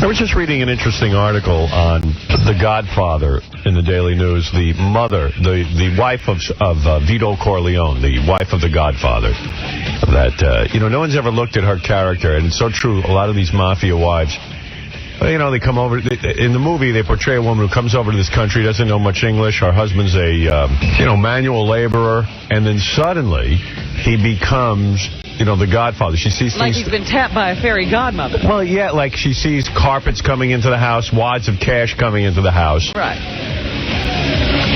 I was just reading an interesting article on The Godfather in the Daily News. The mother, the wife of Vito Corleone, the wife of The Godfather. That, no one's ever looked at her character, and it's so true. A lot of these mafia wives, they come over. In the movie, they portray a woman who comes over to this country, doesn't know much English. Her husband's a, manual laborer, and then suddenly he becomes... the Godfather. She sees like things... he's been tapped by a fairy godmother. Well, yeah, like she sees carpets coming into the house, wads of cash coming into the house. Right.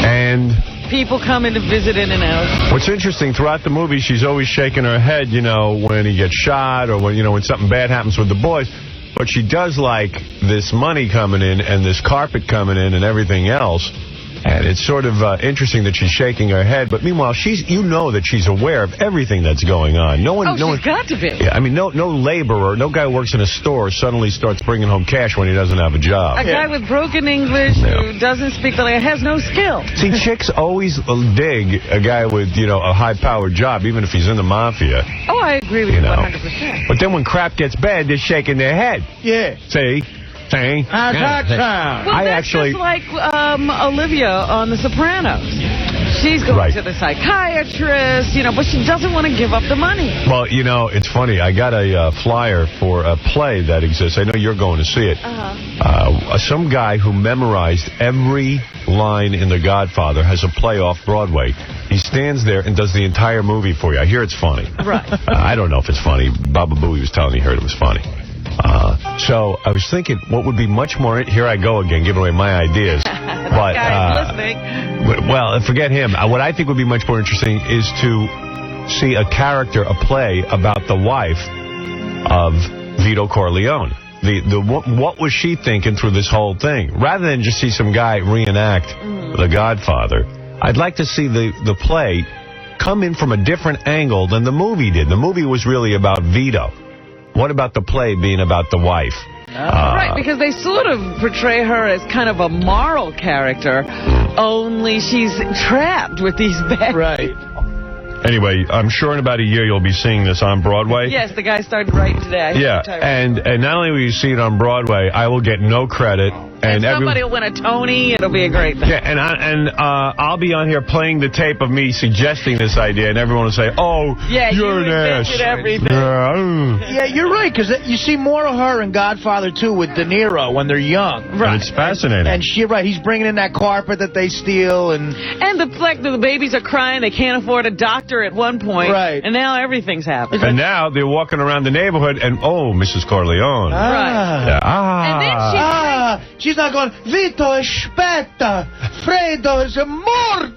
And... people coming to visit in and out. What's interesting, throughout the movie, she's always shaking her head, when he gets shot or when something bad happens with the boys. But she does like this money coming in and this carpet coming in and everything else. And it's sort of interesting that she's shaking her head, but meanwhile, that she's aware of everything that's going on. She's got to be. Yeah, no laborer, no guy who works in a store suddenly starts bringing home cash when he doesn't have a job. A guy with broken English who doesn't speak the language, has no skill. See, chicks always dig a guy with, a high-powered job, even if he's in the mafia. Oh, I agree with you 100%. But then when crap gets bad, they're shaking their head. Yeah. See? Well, that's just like Olivia on The Sopranos. She's going to the psychiatrist, but she doesn't want to give up the money. Well, it's funny. I got a flyer for a play that exists. I know you're going to see it. Some guy who memorized every line in The Godfather has a play off Broadway. He stands there and does the entire movie for you. I hear it's funny. Right. I don't know if it's funny. Baba Booey was telling me he heard it was funny. So I was thinking, what would be much more... Here I go again, giving away my ideas. But listening. Well, forget him. What I think would be much more interesting is to see a play about the wife of Vito Corleone. What was she thinking through this whole thing? Rather than just see some guy reenact The Godfather, I'd like to see the play come in from a different angle than the movie did. The movie was really about Vito. What about the play being about the wife? Right, because they sort of portray her as kind of a moral character, only she's trapped with these bad people. Anyway, I'm sure in about a year you'll be seeing this on Broadway. Yes, the guy started writing today. And not only will you see it on Broadway, I will get no credit. And somebody will win a Tony. It'll be a great thing. Yeah, and I'll be on here playing the tape of me suggesting this idea, and everyone will say, "Oh, you're an ass." Everything. Yeah, you're right, because you see more of her in Godfather 2 with De Niro when they're young. Right. And it's fascinating. And he's bringing in that carpet that they steal, and the fact that the babies are crying, they can't afford a doctor at one point, right? And now everything's happening. And now they're walking around the neighborhood, and Mrs. Corleone. Right. And then she's not going, Vito, aspetta, Fredo is morto.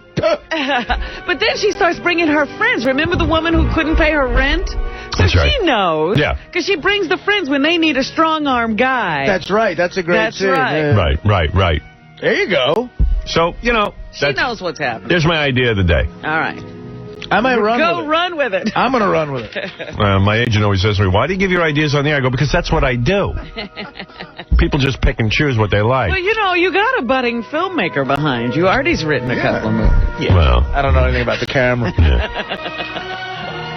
But then she starts bringing her friends. Remember the woman who couldn't pay her rent? So she knows. Yeah. Because she brings the friends when they need a strong-arm guy. That's right. That's a great scene. Right. Right. There you go. So, she knows what's happening. There's my idea of the day. All right. I might run with it. I'm going to run with it. My agent always says to me, why do you give your ideas on the air? I go, because that's what I do. People just pick and choose what they like. Well, you got a budding filmmaker behind you. Artie's written a couple of movies. Yeah. Well, I don't know anything about the camera.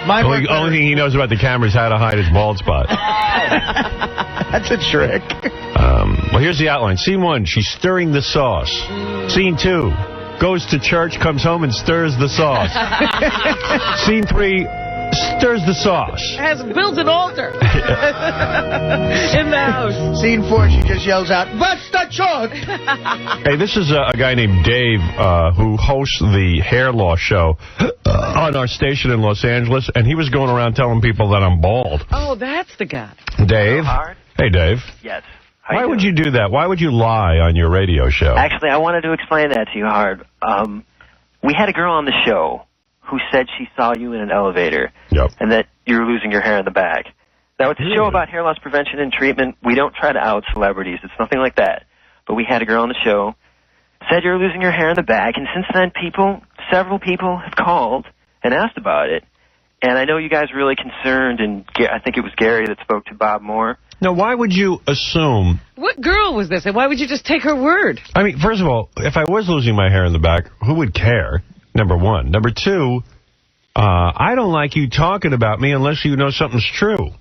The only thing he knows about the camera is how to hide his bald spot. That's a trick. Well, here's the outline. Scene 1, she's stirring the sauce. Scene 2, goes to church, comes home, and stirs the sauce. Scene 3, stirs the sauce. Builds an altar in the house. Scene 4, she just yells out, "Basta chod!" Hey, this is a guy named Dave who hosts the hair loss show on our station in Los Angeles, and he was going around telling people that I'm bald. Oh, that's the guy. Dave? Hey, Dave. Yes. Why would you do that? Why would you lie on your radio show? Actually, I wanted to explain that to you, Hard. We had a girl on the show who said she saw you in an elevator and that you were losing your hair in the back. Now, it's a show about hair loss prevention and treatment. We don't try to out celebrities. It's nothing like that. But we had a girl on the show, said you were losing your hair in the back, and since then, several people have called and asked about it. And I know you guys are really concerned, and I think it was Gary that spoke to Bob Moore. Now, why would you assume... What girl was this, and why would you just take her word? I mean, first of all, if I was losing my hair in the back, who would care? Number one. Number two, I don't like you talking about me unless you know something's true.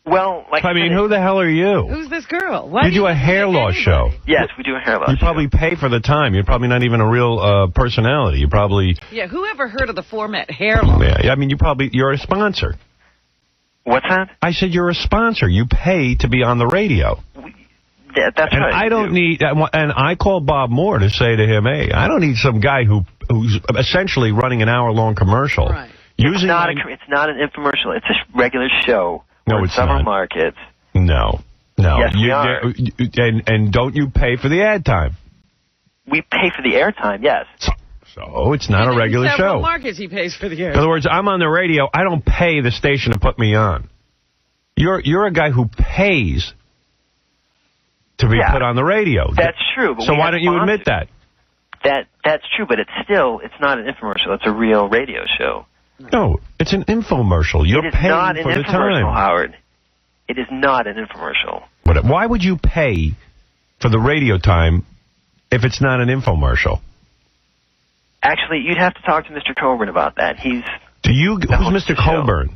Well, like I mean, who the hell are you? Who's this girl? You do a hair loss show. Yes, we do a hair loss show. You probably pay for the time. You're probably not even a real personality. You probably... Yeah, who ever heard of the format hair loss? Yeah, I mean, you're a sponsor. What's that? I said you're a sponsor. You pay to be on the radio. That's and right. I don't need... And I called Bob Moore to say to him, hey, I don't need some guy who's essentially running an hour-long commercial. Right. It's not an infomercial. It's a regular show. No, it's several not. markets. No. Yes, we are. And don't you pay for the ad time? We pay for the airtime, yes. So it's not a regular show. Several markets he pays for the airtime. In other words, I'm on the radio. I don't pay the station to put me on. You're a guy who pays to be put on the radio. That's true. But so why don't you admit that? That's true, but it's not an infomercial. It's a real radio show. No, it's an infomercial. You're paying for the time. It is not an infomercial, Howard. It is not an infomercial. Why would you pay for the radio time if it's not an infomercial? Actually, you'd have to talk to Mr. Coburn about that. Who's Mr. Coburn?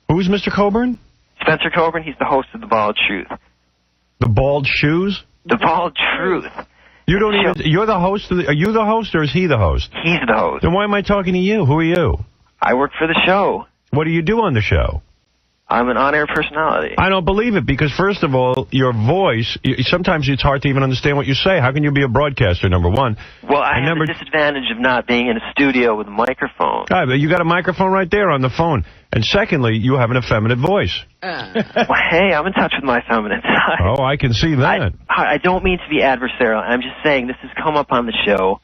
Who's Mr. Coburn? Spencer Coburn. He's the host of The Bald Truth. The Bald Shoes? The Bald Truth. You're the host are you the host or is he the host? He's the host. Then why am I talking to you? Who are you? I work for the show. What do you do on the show? I'm an on-air personality. I don't believe it because, first of all, your voice, sometimes it's hard to even understand what you say. How can you be a broadcaster, number one? Well, I have the disadvantage of not being in a studio with a microphone. But you got a microphone right there on the phone. And secondly, you have an effeminate voice. Well, hey, I'm in touch with my feminine side. Oh, I can see that. I don't mean to be adversarial. I'm just saying this has come up on the show,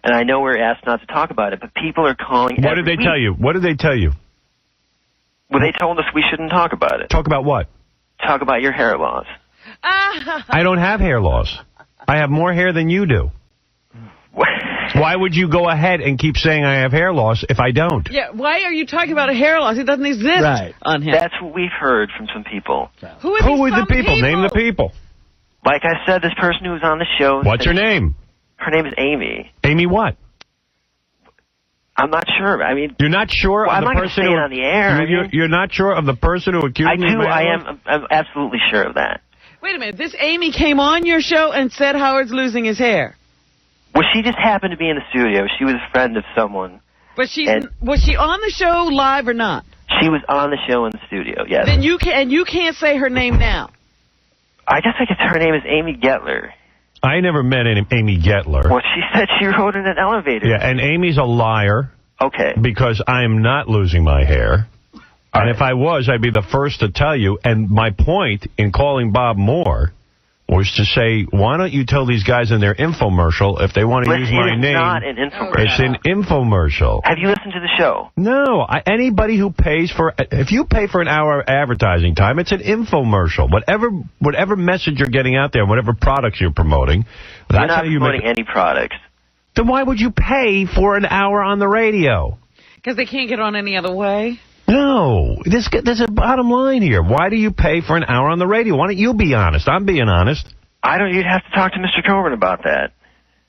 and I know we're asked not to talk about it, but people are calling What did they tell you? What did they tell you? Well, they told us we shouldn't talk about it. Talk about what? Talk about your hair loss. I don't have hair loss. I have more hair than you do. Why would you go ahead and keep saying I have hair loss if I don't? Yeah, why are you talking about a hair loss? It doesn't exist on him. That's what we've heard from some people. Who are the people? Name the people. Like I said, this person who was on the show. What's her name? Her name is Amy. Amy what? I'm not sure. I mean, you're not sure of the person who on the air. You're not sure of the person who accused me. I'm absolutely sure of that. Wait a minute. This Amy came on your show and said Howard's losing his hair. Well, she just happened to be in the studio. She was a friend of someone. But was she on the show live or not? She was on the show in the studio. Yes. Then you can't say her name now. I guess her name is Amy Gettler. I never met Amy Gettler. Well, she said she rode in an elevator. Yeah, and Amy's a liar. Okay. Because I am not losing my hair. And if I was, I'd be the first to tell you. And my point in calling Bob Moore was to say, why don't you tell these guys in their infomercial if they want to use my name? It's not an infomercial. It's an infomercial. Have you listened to the show? No. Anybody who pays if you pay for an hour of advertising time, it's an infomercial. Whatever message you're getting out there, whatever products you're promoting, that's how you promoting any products. Then why would you pay for an hour on the radio? Because they can't get on any other way? No. There's a bottom line here. Why do you pay for an hour on the radio? Why don't you be honest? I'm being honest. You'd have to talk to Mr. Coburn about that.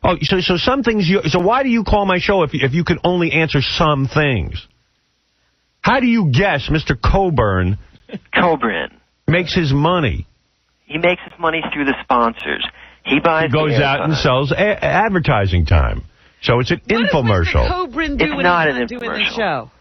Oh, so some things so why do you call my show if you can only answer some things? How do you guess Mr. Coburn makes his money? He makes his money through the sponsors. He goes out and sells advertising time. So it's an infomercial. What does Mr. Coburn do when he's not doing the show?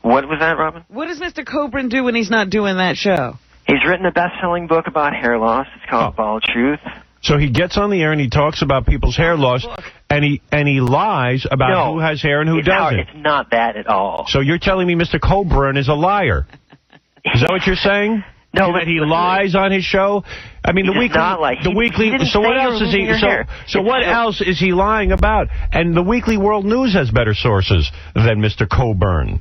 What was that, Robin? What does Mr. Coburn do when he's not doing that show? He's written a best-selling book about hair loss. It's called Bald Truth. So he gets on the air and he talks about people's hair loss, and he lies about who has hair and who doesn't. It's not that at all. So you're telling me Mr. Coburn is a liar? Is that what you're saying? No, that he lies on his show. I mean, the weekly. So what else is he? So what else is he lying about? And the Weekly World News has better sources than Mr. Coburn.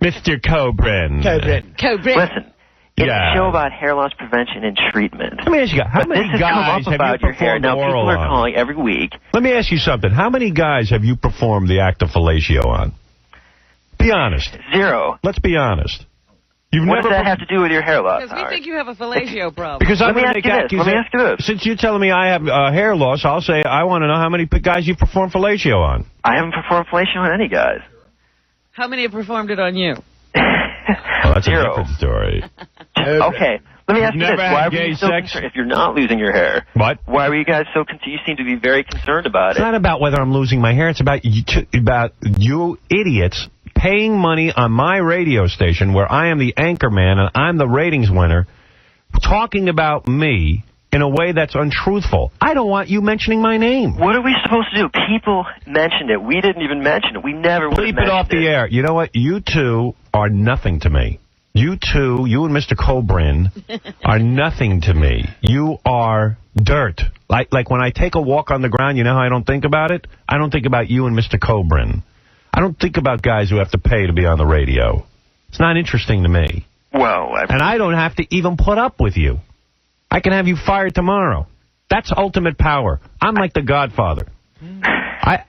Mr. Coburn. Listen, it's a show about hair loss prevention and treatment. Let me ask you, how many guys have you performed Now, people are calling every week. Let me ask you something. How many guys have you performed the act of fellatio on? Be honest. 0. Let's be honest. What does that have to do with your hair loss? Because we think you have a fellatio problem. Because Let me ask you this. Since you're telling me I have hair loss, I'll say I want to know how many guys you've performed fellatio on. I haven't performed fellatio on any guys. How many have performed it on you? Oh, that's 0. a different story. Okay. Let me ask you this. Why were gay you so sex? concerned if you're not losing your hair? What? Why were you guys so concerned? You seem to be very concerned about It's it. not about whether I'm losing my hair. It's about you idiots paying money on my radio station where I am the anchor man and I'm the ratings winner, talking about me in a way that's untruthful. I don't want you mentioning my name. What are we supposed to do? People mentioned it. We didn't even mention it. We never would have Bleep it off the air. You know what? You two are nothing to me. You two, you and Mr. Cobrin, are nothing to me. You are dirt. Like when I take a walk on the ground, you know how I don't think about it? I don't think about you and Mr. Cobrin. I don't think about guys who have to pay to be on the radio. It's not interesting to me. Well, and I don't have to even put up with you. I can have you fired tomorrow. That's ultimate power. I'm like the Godfather.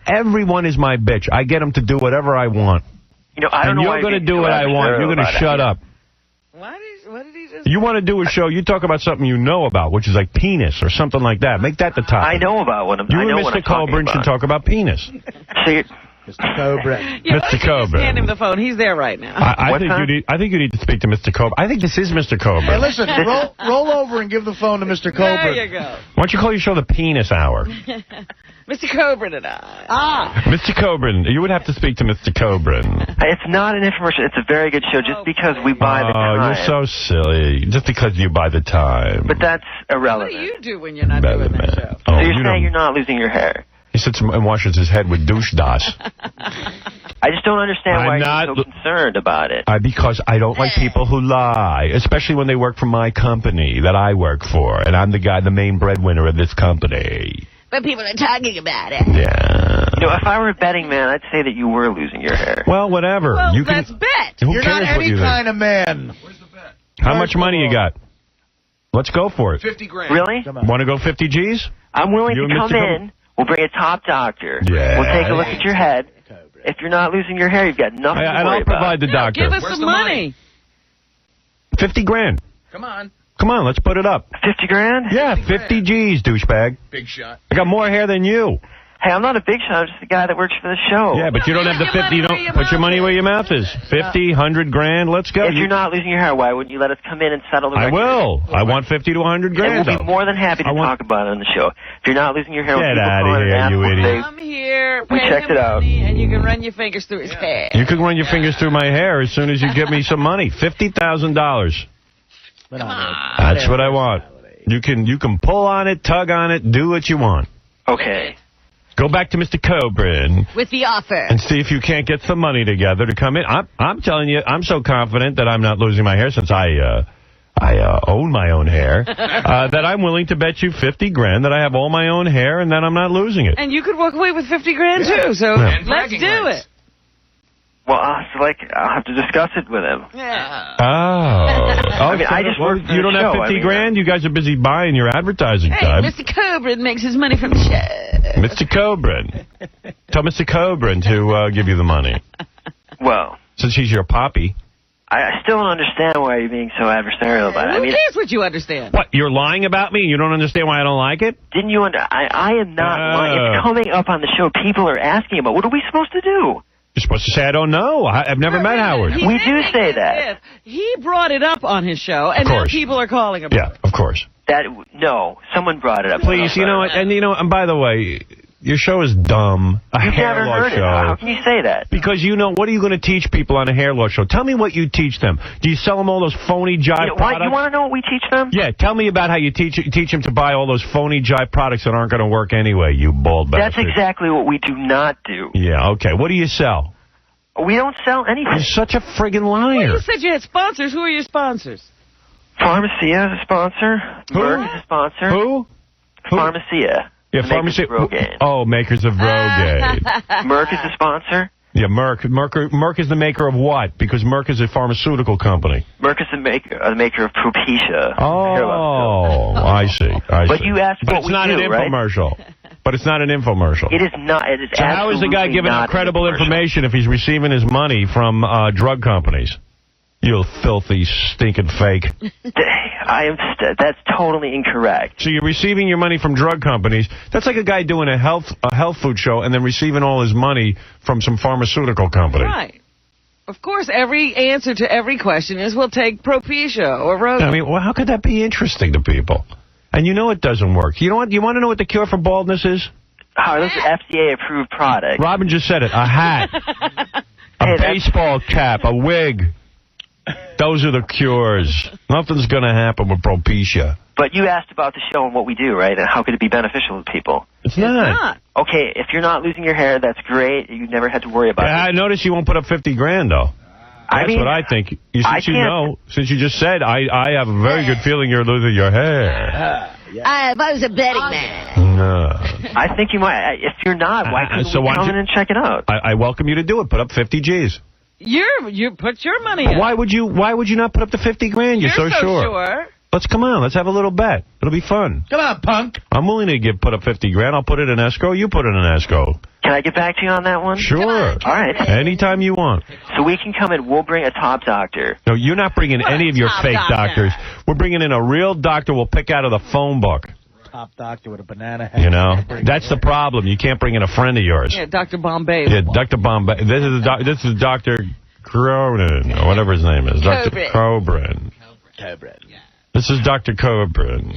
Everyone is my bitch. I get them to do whatever I want. You know, I don't and know you're going to do what I want. You're going to shut up. What did he just You want to do a show, you talk about something you know about, which is like penis or something like that. Make that the topic. I know about what I'm You I know and what Mr. I'm talking Colburn should about. talk about penis. So Mr. Cobrin. Yeah, Mr. Just Coburn. hand him the phone. He's there right now. I think you need to speak to Mr. Coburn. I think this is Mr. Coburn. Hey, listen, roll over and give the phone to Mr. Coburn. There you go. Why don't you call your show the Penis Hour? Mr. Coburn and I. Mr. Coburn, you would have to speak to Mr. Coburn. It's not an infomercial. It's a very good show just because we buy the time. Oh, you're so silly. Just because you buy the time. But that's irrelevant. What do you do when you're not doing that show? Oh, so you're saying you're not losing your hair? He sits and washes his head with douche das. I just don't understand why you're so concerned about it. Because I don't like people who lie, especially when they work for my company that I work for, and I'm the main breadwinner of this company. But people are talking about it. Yeah. You know, if I were a betting man, I'd say that you were losing your hair. Well, whatever. Well, you let's can, bet. Who You're cares not what any you kind of man. Where's the bet? How much money you got? Let's go for it. 50 grand. Really? Want to go 50 G's? I'm willing You to and come Mr. in. We'll bring a top doctor. Yeah. We'll take a look at your head. If you're not losing your hair, you've got nothing to And worry I'll provide about. the doctor. Give us Where's some the money. 50 grand. Come on. Come on, let's put it up. 50 grand? Yeah, 50 G's, douchebag. Big shot. I got more hair than you. Hey, I'm not a big shot. I'm just the guy that works for the show. Yeah, but you don't have the 50. You don't put your money where your mouth is. 50, 100 grand. Let's go. If you're not losing your hair, why wouldn't you let us come in and settle the I record? will. I want 50 to 100 grand. And we'll be though. more than happy to talk about it on the show. If you're not losing your hair, Get people outta call in and here, ask you what idiot. they- Come here, We pay checked him it out. money, and you can run your fingers through his hair. You can run your fingers through my hair as soon as you give me some money. $50,000. That's what I want. You can pull on it, tug on it, do what you want. Okay. Go back to Mr. Coburn With the offer. and see if you can't get some money together to come in. I'm telling you, I'm so confident that I'm not losing my hair since I own my own hair, that I'm willing to bet you 50 grand that I have all my own hair and that I'm not losing it. And you could walk away with 50 grand, too, so Yeah. let's do it. Well, I'll have to discuss it with him. Yeah. Oh. I mean, I just work for you the don't have show. 50 I mean, grand? You guys are busy buying your advertising Hey, time. Mr. Coburn makes his money from the show. Mr. Coburn. Tell Mr. Coburn to give you the money. Well, Since he's your poppy. I still don't understand why you're being so adversarial about it. I Who mean, cares what you understand? What, you're lying about me? You don't understand why I don't like it? didn't you I am not lying. It's coming up on the show. People are asking about what are we supposed to do? You're supposed to say, I don't know. I've never met Howard. He We did do make say it that. as if He brought it up on his show, and now course. people are calling about Yeah, it. of course. No, someone brought it up. Please, you know what? And by the way, your show is dumb. You've hair never loss heard it. show. How can you say that? Because what are you going to teach people on a hair loss show? Tell me what you teach them. Do you sell them all those phony jive products? You want to know what we teach them? Yeah, tell me about how you teach them to buy all those phony jive products that aren't going to work anyway, you bald bastard. That's exactly what we do not do. Yeah, okay. What do you sell? We don't sell anything. You're such a friggin' Well, liar. you said you had sponsors. Who are your sponsors? Pharmacia is a sponsor. Who? Merck is a sponsor. Who? Pharmacia. Yeah, The pharmacy. makers of Rogaine. Oh, makers of Rogaine. Merck is a sponsor. Yeah, Merck is the maker of what? Because Merck is a pharmaceutical company. Merck is the maker of Propecia. Oh, I see. But you asked but what it's we not do, an right? infomercial. But it's not an infomercial. It is not. It is So how is the guy absolutely giving not out credible an infomercial. information if he's receiving his money from drug companies? You filthy, stinking fake. That's totally incorrect. So you're receiving your money from drug companies. That's like a guy doing a health food show and then receiving all his money from some pharmaceutical company. Right. Of course, every answer to every question is we'll take Propecia or Rogaine. I mean, well, how could that be interesting to people? And you know it doesn't work. You know what? You want to know what the cure for baldness is? Oh, this is an FDA-approved product. Robin just said it. A hat. A baseball cap. A wig. Those are the cures. Nothing's going to happen with Propecia. But you asked about the show and what we do, right? And how could it be beneficial to people? It's not. Okay, if you're not losing your hair, that's great. You never had to worry about it. I noticed you won't put up $50,000, though. That's what I think. Since you just said, I have a very good feeling you're losing your hair. I was a betting man. No. I think you might. If you're not, why couldn't we come in and check it out? I welcome you to do it. Put up 50 G's. You put your money in. Why would you not put up the $50,000? You're so sure. Let's have a little bet. It'll be fun. Come on, punk. I'm willing to put up $50,000. I'll put it in escrow. You put it in escrow. Can I get back to you on that one? Sure. All right. Anytime you want. So we can come in. We'll bring a top doctor. No, you're not bringing any of your fake doctors. We're bringing in a real doctor we'll pick out of the phone book. Top doctor with a banana hat. You know, that's the problem. You can't bring in a friend of yours. Yeah, Dr. Bombay. Yeah, Dr. Bombay. This is Dr. Cronin, or whatever his name is. Dr. Cobrin. This is Dr. Cobrin.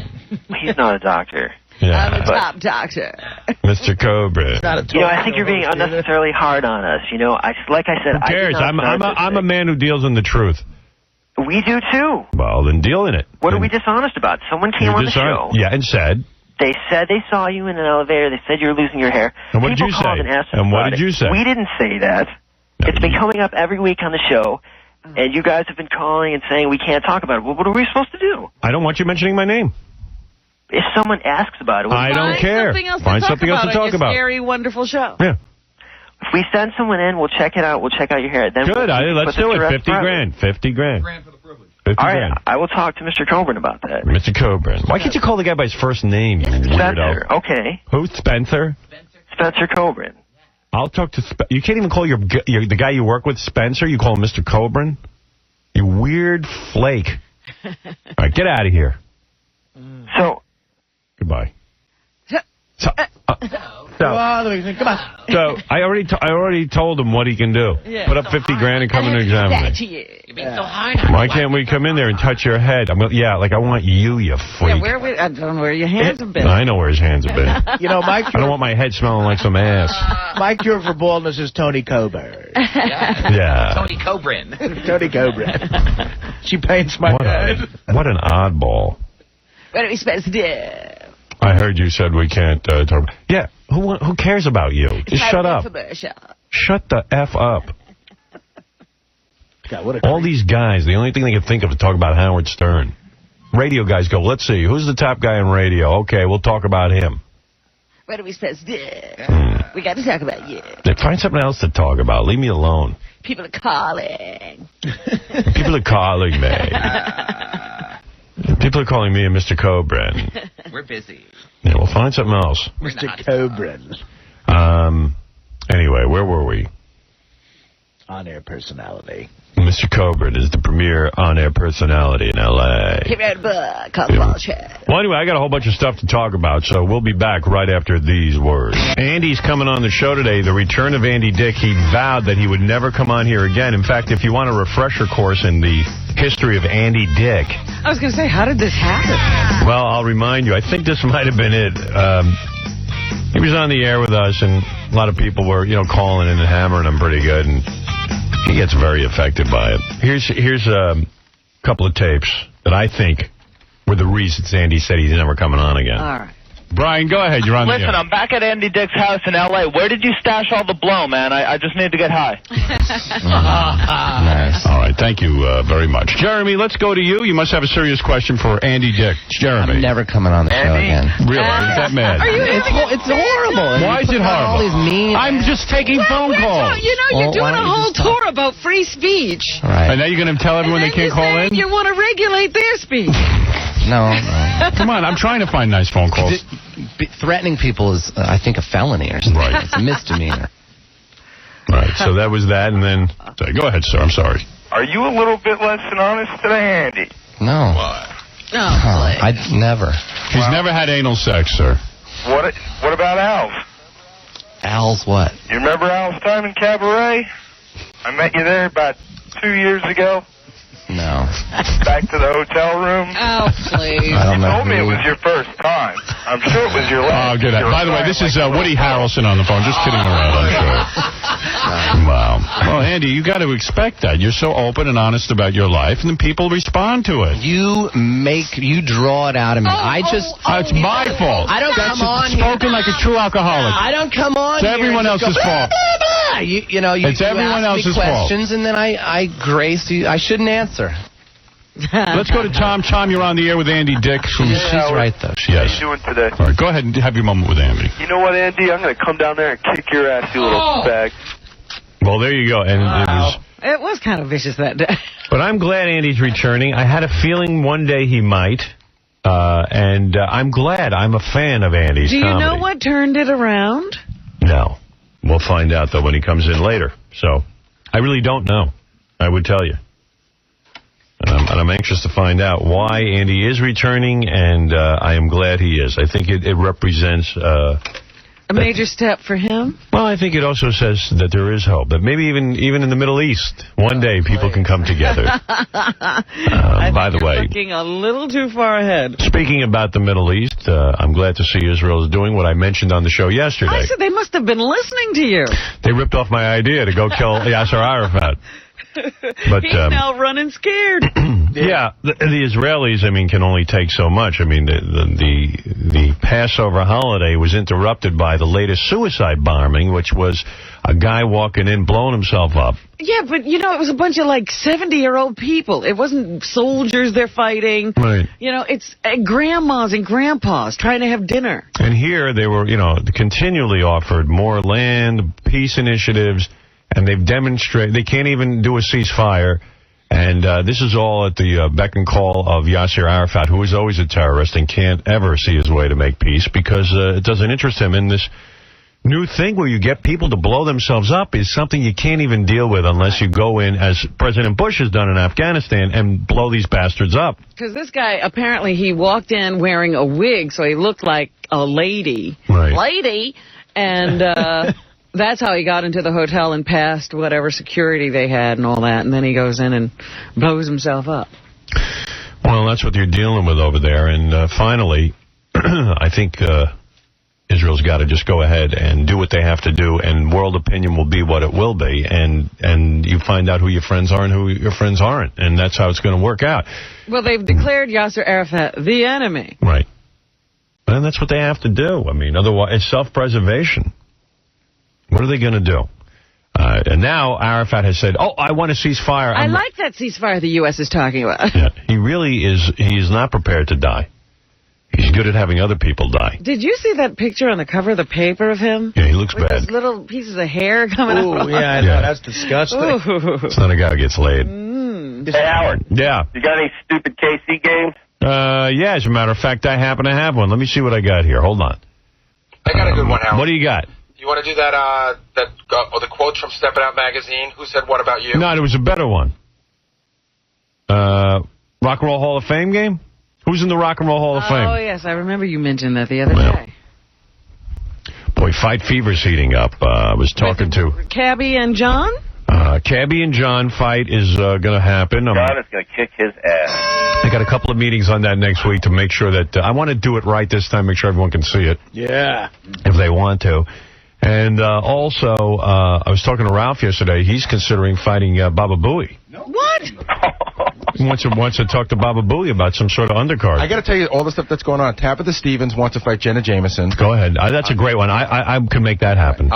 He's not a doctor. Yeah. I'm a top doctor. Mr. Cobrin. I think you're being unnecessarily hard on us. Like I said, who cares? I'm a man who deals in the truth. We do too. Well, then deal in it. What are we dishonest about? Someone came on the show. Yeah, and said. They said they saw you in an elevator. They said you were losing your hair. And what did you say? And what did you say? We didn't say that. It's been coming up every week on the show, and you guys have been calling and saying we can't talk about it. Well, what are we supposed to do? I don't want you mentioning my name. If someone asks about it, I don't care. Find something else to talk about. Scary, wonderful show. Yeah. If we send someone in, we'll check it out. We'll check out your hair. Then good. Let's do it. $50,000. $50,000 for the privilege. $50,000. All right. I will talk to Mr. Cobrin about that. Mr. Cobrin. Why can't you call the guy by his first name, you Spencer. weirdo? Okay. Who? Spencer? Spencer Cobrin. I'll talk to... You can't even call the guy you work with Spencer. You call him Mr. Cobrin? You weird flake. All right, get out of here. So... Goodbye. Come on. So I already told him what he can do. Yeah. Put up $50,000 and come in and examine me. You're being so hard. Why can't we come in there and touch your head? I want you freak. Yeah, I don't know where your hands have been. I know where his hands have been. Mike. I don't want my head smelling like some ass. My cure for baldness is Tony Coburn. Yeah. Tony Cobrin. Tony Cobrin. She paints my head. What an oddball. What are we supposed to do? I heard you said we can't talk. Yeah, who cares about you? Just shut up. Shut the F up. God, all these guys, the only thing they can think of is talk about Howard Stern. Radio guys go, let's see, who's the top guy on radio? Okay, we'll talk about him. What are we supposed to do? We got to talk about you. Find something else to talk about. Leave me alone. People are calling. People are calling me. People are calling me and Mr. Cobrin. We're busy. Yeah, we'll find something else. Mr. Cobrin. Anyway, where were we? On-air personality. Mr. Cobrin is the premier on-air personality in L.A. He wrote a book called Bullshit. Well, anyway, I got a whole bunch of stuff to talk about, so we'll be back right after these words. Andy's coming on the show today, the return of Andy Dick. He vowed that he would never come on here again. In fact, if you want a refresher course in the history of Andy Dick. I was going to say, how did this happen? Well, I'll remind you, I think this might have been it. He was on the air with us, and a lot of people were, calling in and hammering him pretty good, and he gets very affected by it. Here's a couple of tapes that I think were the reasons Andy said he's never coming on again. All right. Brian, go ahead. You're on the air. Listen, I'm back at Andy Dick's house in L.A. Where did you stash all the blow, man? I just need to get high. Nice. All right. Thank you very much. Jeremy, let's go to you. You must have a serious question for Andy Dick. Jeremy. I'm never coming on the show again. Really? Is that mad? Are you it's horrible. Why is it horrible? All these mean. I'm just taking phone calls. You're doing a whole tour about free speech. All right. And now you're going to tell everyone they can't call in? You want to regulate their speech. No. Come on, I'm trying to find nice phone calls. Threatening people is, I think, a felony or something. Right. It's a misdemeanor. Right, so that was that, and then... Go ahead, sir, I'm sorry. Are you a little bit less than honest today, Andy? No. Why? I'd never. He's never had anal sex, sir. What about Al's? Al's what? You remember Al's time in Cabaret? I met you there about 2 years ago. No. Back to the hotel room. Oh, please. You told me it was your first time. I'm sure it was your last. Oh, good. By the way, this is Woody Harrelson on the phone. Just kidding around, I'm sure. Wow. Well, Andy, you got to expect that. You're so open and honest about your life, and then people respond to it. You draw it out of me. It's my fault. I don't come on here. Spoken like a true alcoholic. I don't come on It's here. everyone else's fault. It's everyone else's fault. Questions, and then I grace you. I shouldn't answer. Let's go to Tom. Tom, you're on the air with Andy Dick. She's right, though. How you doing today? All right, go ahead and have your moment with Andy. You know what, Andy? I'm going to come down there and kick your ass, you little bag. Well, there you go. And It was kind of vicious that day. But I'm glad Andy's returning. I had a feeling one day he might. And I'm glad. I'm a fan of Andy's Do you comedy. know what turned it around? No. We'll find out, though, when he comes in later. So I really don't know. I would tell you. And I'm anxious to find out why Andy is returning, and I am glad he is. I think it represents... a major step for him? Well, I think it also says that there is hope. That maybe even in the Middle East, one day people can come together. By the way... looking a little too far ahead. Speaking about the Middle East, I'm glad to see Israel is doing what I mentioned on the show yesterday. I said they must have been listening to you. They ripped off my idea to go kill Yasser Arafat. But he's now running scared. Yeah, the Israelis, I mean, can only take so much. I mean, the Passover holiday was interrupted by the latest suicide bombing, which was a guy walking in, blowing himself up. Yeah, but, it was a bunch of, 70-year-old people. It wasn't soldiers they're fighting. Right. It's grandmas and grandpas trying to have dinner. And here they were, continually offered more land, peace initiatives, and they've demonstrated they can't even do a ceasefire. And this is all at the beck and call of Yasser Arafat, who is always a terrorist and can't ever see his way to make peace because it doesn't interest him. And this new thing where you get people to blow themselves up is something you can't even deal with unless you go in, as President Bush has done in Afghanistan, and blow these bastards up. Because this guy, apparently he walked in wearing a wig, so he looked like a lady. Right. Lady! And... that's how he got into the hotel and passed whatever security they had and all that. And then he goes in and blows himself up. Well, that's what you're dealing with over there. And finally, I think Israel's got to just go ahead and do what they have to do. And world opinion will be what it will be. And you find out who your friends are and who your friends aren't. And that's how it's going to work out. Well, they've declared Yasser Arafat the enemy. Right. And that's what they have to do. I mean, otherwise, it's self-preservation. What are they going to do? And now Arafat has said, I want a ceasefire. I like that ceasefire the U.S. is talking about. Yeah, he really is. He is not prepared to die. He's good at having other people die. Did you see that picture on the cover of the paper of him? Yeah, he looks with bad. Those little pieces of hair coming out. Oh, yeah, I know. That's disgusting. It's not a guy who gets laid. Hey, Howard. Yeah. You got any stupid KC games? Yeah, as a matter of fact, I happen to have one. Let me see what I got here. Hold on. I got a good one, Howard. What do you got? You want to do that, the quotes from Steppin' Out magazine? Who said what about you? No, there was a better one. Rock and Roll Hall of Fame game? Who's in the Rock and Roll Hall of Fame? Oh, yes, I remember you mentioned that the other day. Boy, fight fever's heating up. I was talking to... Cabby and John? Cabby and John fight is going to happen. John is going to kick his ass. I got a couple of meetings on that next week to make sure that... I want to do it right this time, make sure everyone can see it. Yeah. If they want to. And also, I was talking to Ralph yesterday. He's considering fighting Baba Booey. What? He wants to talk to Baba Booey about some sort of undercard. I got to tell you all the stuff that's going on. Tabitha Stevens wants to fight Jenna Jameson. Go ahead. That's a great one. I can make that happen.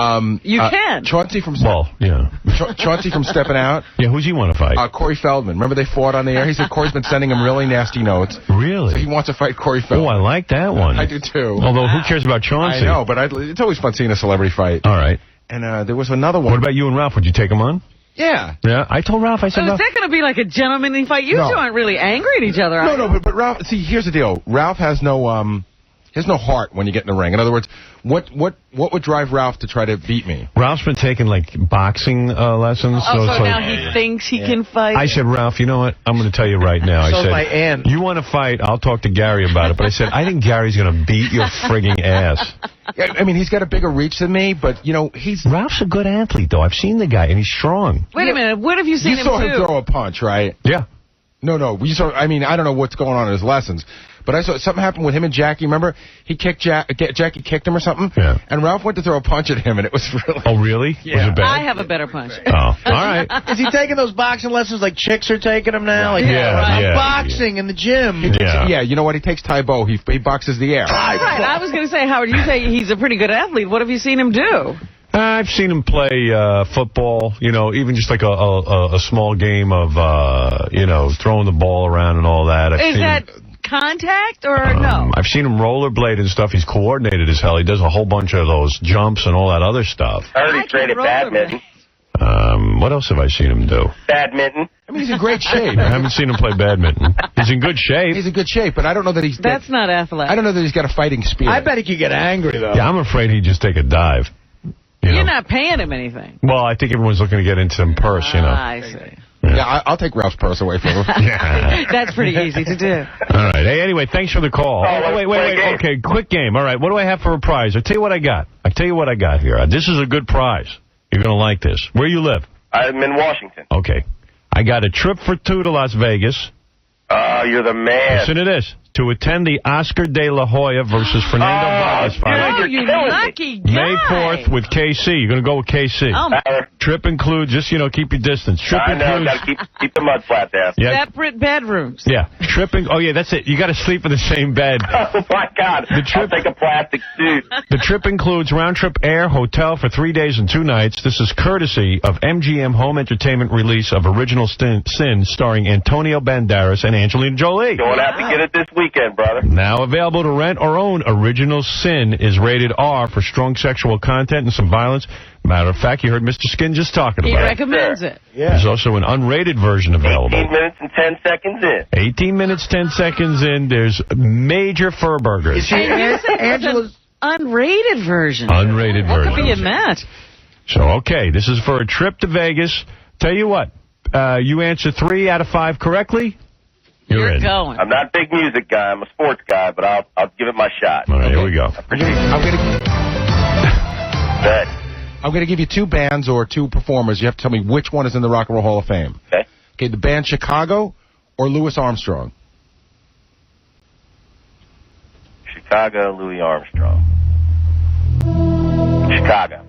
You can. Chauncey from Chauncey from Steppin' Out. Yeah, who's he want to fight? Corey Feldman. Remember they fought on the air? He said Corey's been sending him really nasty notes. Really? So he wants to fight Corey Feldman. Oh, I like that one. I do too. Although who cares about Chauncey? I know, but it's always fun seeing a celebrity fight. All right. And there was another one. What about you and Ralph? Would you take him on? Yeah. Yeah, I told Ralph, I said, Is that going to be like a gentlemanly fight? You two aren't really angry at each other, No, but Ralph, see, here's the deal. Ralph has no heart when you get in the ring. In other words, what would drive Ralph to try to beat me? Ralph's been taking, boxing lessons. So now he thinks he can fight? I said, Ralph, you know what? I'm going to tell you right now. I said, my aunt. You want to fight? I'll talk to Gary about it. But I said, I think Gary's going to beat your frigging ass. I mean, he's got a bigger reach than me, but, you know, Ralph's a good athlete, though. I've seen the guy, and he's strong. Wait a minute. What have you seen him do? You saw him throw a punch, right? Yeah. No. I mean, I don't know what's going on in his lessons. But I saw something happened with him and Jackie. Remember, he kicked Jackie kicked him or something. Yeah. And Ralph went to throw a punch at him, and it was really. Oh, really? Yeah. Was it bad? I have a better punch. Oh, all right. Is he taking those boxing lessons like chicks are taking them now? Like, boxing in the gym. Yeah. You know what? He takes Taibo. He boxes the air. Right. I was going to say, Howard, you say he's a pretty good athlete. What have you seen him do? I've seen him play football, you know, even just like a small game of, you know, throwing the ball around and all that. Is that contact or no? I've seen him rollerblade and stuff. He's coordinated as hell. He does a whole bunch of those jumps and all that other stuff. I heard he's great at badminton. What else have I seen him do? Badminton. I mean, he's in great shape. I haven't seen him play badminton. He's in good shape. He's in good shape, but I don't know that he's... That's not athletic. I don't know that he's got a fighting spirit. I bet he could get angry, though. Yeah, I'm afraid he'd just take a dive. You're not paying him anything. Well, I think everyone's looking to get into some purse, you know. I see. Yeah, I'll take Ralph's purse away from him. Yeah. That's pretty easy to do. All right. Hey, anyway, thanks for the call. Oh, wait. Okay, quick game. All right, what do I have for a prize? I'll tell you what I got here. This is a good prize. You're going to like this. Where you live? I'm in Washington. Okay. I got a trip for two to Las Vegas. You're the man. Listen to this. To attend the Oscar de la Hoya versus Fernando Vargas fight. Oh, you lucky guy. May 4th with KC. You're going to go with KC. Trip includes, just, you know, keep your distance. Trip I know, includes... got to keep the mud flat there. Yeah. Separate bedrooms. Yeah. Oh, yeah, that's it. You got to sleep in the same bed. Oh, my God. I'll take a plastic suit. The trip includes round-trip air, hotel for 3 days and 2 nights. This is courtesy of MGM Home Entertainment release of Original Sin starring Antonio Banderas and Angelina Jolie. Going to have to get it this weekend, brother. Now available to rent or own, Original Sin is rated R for strong sexual content and some violence. Matter of fact, you heard Mr. Skin just talking about it. He recommends it. Yeah. There's also an unrated version available. 18 minutes and 10 seconds in. 18 minutes, 10 seconds in. There's major fur burgers. Angela's unrated version. Unrated version. What could be in that? So, okay, this is for a trip to Vegas. Tell you what, you answer 3 out of 5 correctly, you're in. Going. I'm not a big music guy. I'm a sports guy, but I'll give it my shot. All right, here we go. I'm going to give you 2 bands or 2 performers. You have to tell me which one is in the Rock and Roll Hall of Fame. Okay. Okay, the band Chicago or Louis Armstrong? Chicago, Louis Armstrong. Chicago.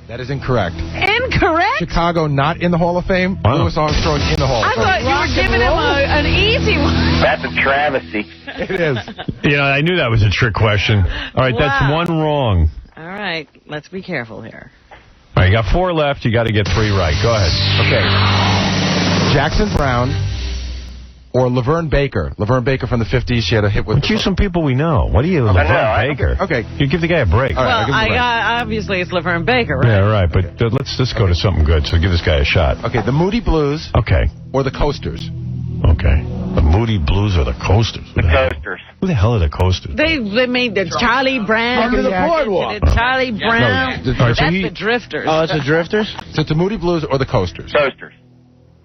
That is incorrect. Incorrect? Chicago not in the Hall of Fame. Wow. Louis Armstrong in the Hall of I Fame. thought you were giving him an easy one. That's a travesty. It is. Yeah, I knew that was a trick question. All right, that's 1 wrong. All right, let's be careful here. All right, you got 4 left. You got to get 3 right. Go ahead. Okay. Jackson Browne or Laverne Baker. Laverne Baker from the 50s. She had a hit with... Choose some people we know. What are you, Laverne Baker? Okay. You give the guy a break. All right, well, obviously it's Laverne Baker, right? Yeah, right, but let's just go to something good, so give this guy a shot. Okay, the Moody Blues. Okay. Or the Coasters. Okay. The Moody Blues or the Coasters? The Coasters. Who the hell are the Coasters? They made the Charlie Brown. Under the boardwalk. The Charlie Brown. No, That's the Drifters. Oh, it's the Drifters? So it's the Moody Blues or the Coasters? Coasters.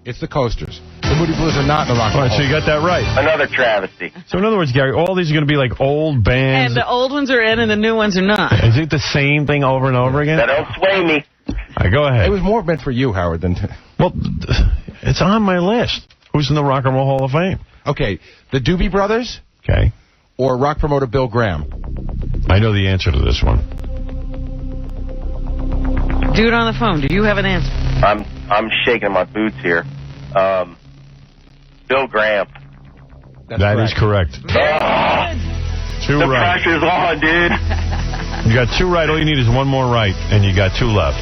It's the Coasters. The Moody Blues are not in the Rock and All Roll. right, so you got that right. Another travesty. So in other words, Gary, all these are going to be like old bands. And the old ones are in and the new ones are not. Is it the same thing over and over again? That don't sway me. All right, go ahead. It was more meant for you, Howard, than... Well, it's on my list. Who's in the Rock and Roll Hall of Fame? Okay, the Doobie Brothers Okay. or rock promoter Bill Graham? I know the answer to this one. Dude on the phone, do you have an answer? I'm shaking my boots here. Bill Graham. That is correct. 2 The right. pressure's on, dude. You got 2 right. All you need is 1 more right, and you got 2 left.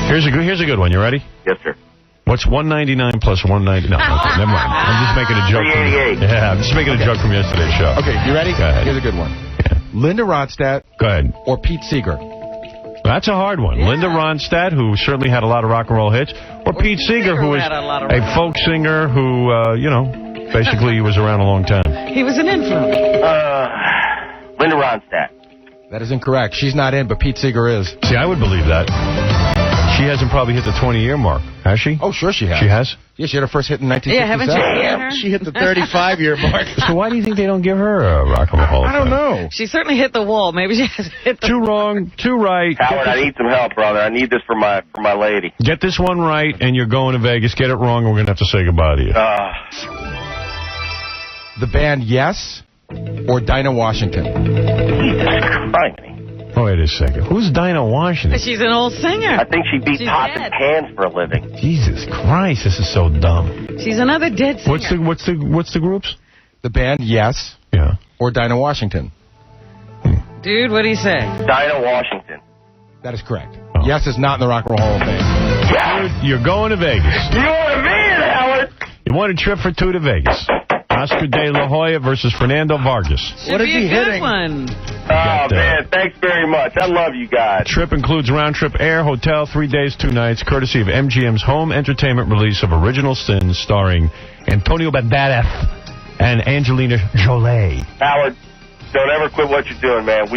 Here's a good one. You ready? Yes, sir. What's 199 plus 190? No, okay, never mind. I'm just making a joke. I'm just making a joke from yesterday's show. Okay, you ready? Go ahead. Here's a good one. Yeah. Linda Ronstadt Go ahead. or Pete Seeger? That's a hard one. Yeah. Linda Ronstadt, who certainly had a lot of rock and roll hits, or Pete Seeger, who was had a lot of a rock. folk singer who, basically was around a long time. He was an influence. Linda Ronstadt. That is incorrect. She's not in, but Pete Seeger is. See, I would believe that. She hasn't probably hit the 20-year mark, has she? Oh, sure she has. She has? Yeah, she had her first hit in 1967. Yeah, haven't you seen her? She hit the 35-year mark. So why do you think they don't give her a Rock and Roll Hall of Fame? I don't know. She certainly hit the wall. Maybe she hasn't hit the Two wrong, two right. Howard, I need some help, brother. I need this for my lady. Get this one right, and you're going to Vegas. Get it wrong, and we're going to have to say goodbye to you. The band Yes or Dinah Washington? Jesus Christ. Oh, wait a second. Who's Dinah Washington? She's an old singer. I think she beats pots and pans for a living. Jesus Christ, this is so dumb. She's another dead singer. What's the groups? The band Yes or Dinah Washington? Dude, what do you say? Dinah Washington. That is correct. Oh. Yes is not in the Rock and Roll Hall of Fame. Yeah. You're going to Vegas. You want me in, Howard? You want a trip for two to Vegas. Oscar De La Hoya versus Fernando Vargas. What is he hitting? One. Oh, man, thanks very much. I love you guys. Trip includes round-trip air, hotel, 3 days, 2 nights, courtesy of MGM's home entertainment release of Original Sins, starring Antonio Banderas and Angelina Jolie. Howard, don't ever quit what you're doing, man. I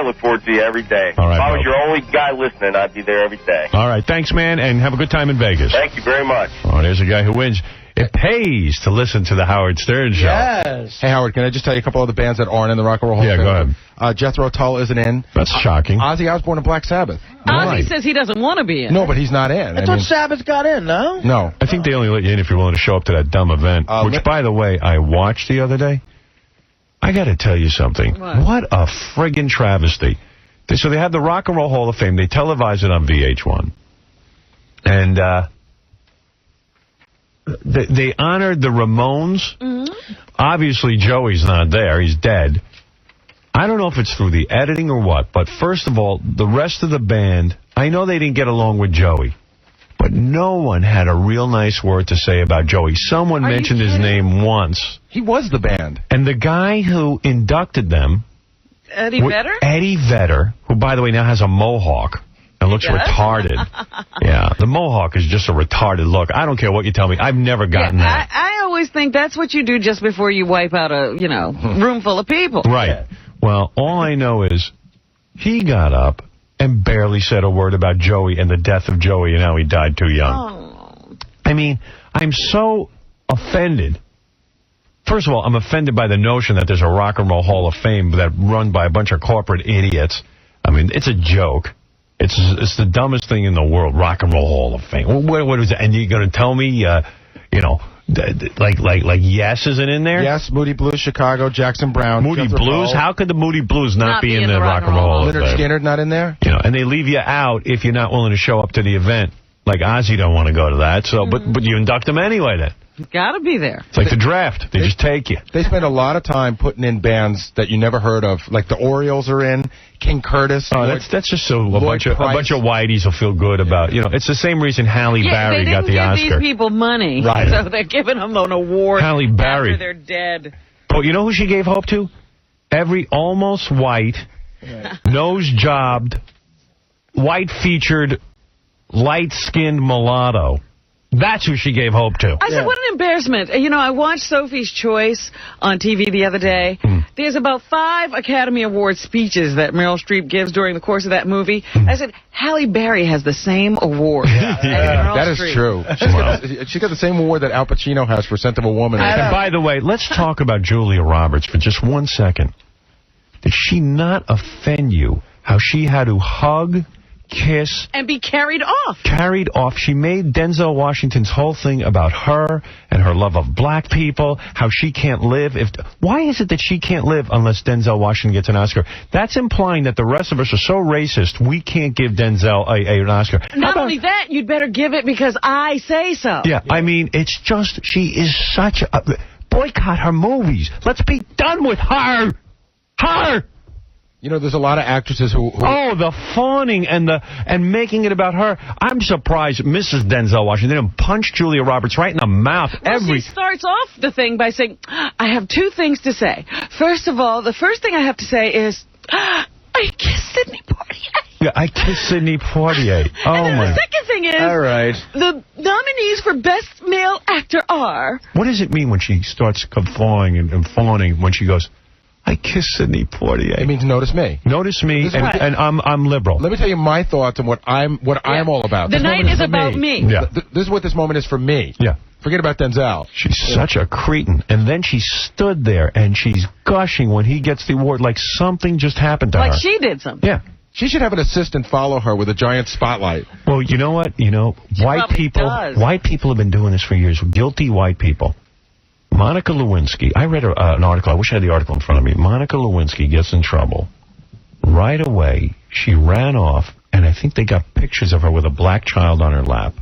look forward to you every day. All right, if I was your only guy listening, I'd be there every day. All right, thanks, man, and have a good time in Vegas. Thank you very much. Oh, there's a guy who wins. It pays to listen to the Howard Stern Show. Yes. Hey, Howard, can I just tell you a couple of the bands that aren't in the Rock and Roll Hall of Fame? Yeah, go ahead. Jethro Tull isn't in. That's shocking. Ozzy Osbourne and Black Sabbath. Ozzy says he doesn't want to be in. No, but he's not in. I thought Sabbath got in, no? No. I think they only let you in if you're willing to show up to that dumb event, which, by the way, I watched the other day. I got to tell you something. What a friggin' travesty. So they have the Rock and Roll Hall of Fame. They televise it on VH1. And they honored the Ramones. Mm-hmm. Obviously, Joey's not there. He's dead. I don't know if it's through the editing or what, but first of all, the rest of the band, I know they didn't get along with Joey, but no one had a real nice word to say about Joey. Someone mentioned his name once. He was the band. And the guy who inducted them... Eddie Vedder? Eddie Vedder, who, by the way, now has a mohawk. And looks retarded. Yeah, the mohawk is just a retarded look. I don't care what you tell me. I've never gotten that. I always think that's what you do just before you wipe out a, room full of people. Right. Yeah. Well, all I know is he got up and barely said a word about Joey and the death of Joey and how he died too young. Oh. I mean, I'm so offended. First of all, I'm offended by the notion that there's a Rock and Roll Hall of Fame that run by a bunch of corporate idiots. I mean, it's a joke. It's the dumbest thing in the world, Rock and Roll Hall of Fame. What is it? And you're going to tell me, like Yes isn't in there? Yes, Moody Blues, Chicago, Jackson Brown. Moody Blues? How could the Moody Blues not be in the Rock and Roll Hall of Fame? Leonard Skinner not in there? And they leave you out if you're not willing to show up to the event. Like Ozzy don't want to go to that, so but you induct them anyway then. Got to be there. It's like the draft. They just take you. They spend a lot of time putting in bands that you never heard of. Like the Orioles are in, King Curtis. Oh, that's just so a bunch of whiteys will feel good about. It's the same reason Halle Berry got the Oscar. They didn't give these people money, so they're giving them an award Halle Berry. after they're dead. Oh, you know who she gave hope to? Every almost white, nose-jobbed, white-featured, light-skinned mulatto. That's who she gave hope to. I said, what an embarrassment. I watched Sophie's Choice on TV the other day. There's about 5 Academy Award speeches that Meryl Streep gives during the course of that movie. I said, Halle Berry has the same award as Meryl That is Streep. true. She got the same award that Al Pacino has for Scent of a Woman. And by the way, let's talk about Julia Roberts for just 1 second. Did she not offend you how she had to hug, kiss, and be carried off? Carried off. She made Denzel Washington's whole thing about her and her love of black people, how she can't live. Why is it that she can't live unless Denzel Washington gets an Oscar? That's implying that the rest of us are so racist, we can't give Denzel an Oscar. Not only that, you'd better give it because I say so. Yeah, I mean, it's just, she is such a... Boycott her movies. Let's be done with her. Her! There's a lot of actresses who... Oh, the fawning and making it about her. I'm surprised Mrs. Denzel Washington didn't punch Julia Roberts right in the mouth. She starts off the thing by saying, I have 2 things to say. First of all, the first thing I have to say is, I kissed Sidney Poitier. Yeah, I kissed Sidney Poitier. Oh, and then my... the second thing is, all right, the nominees for Best Male Actor are... What does it mean when she starts guffawing and fawning when she goes, I kiss Sidney Poitier. It means notice me. Notice me, and I'm liberal. Let me tell you my thoughts on what I'm all about. The night is about me. Yeah. This is what this moment is for me. Yeah. Forget about Denzel. She's such a cretin. And then she stood there, and she's gushing when he gets the award, like something just happened to her. Like she did something. Yeah. She should have an assistant follow her with a giant spotlight. Well, you know what? White people have been doing this for years. Guilty white people. Monica Lewinsky. I read an article. I wish I had the article in front of me. Monica Lewinsky gets in trouble. Right away, she ran off, and I think they got pictures of her with a black child on her lap.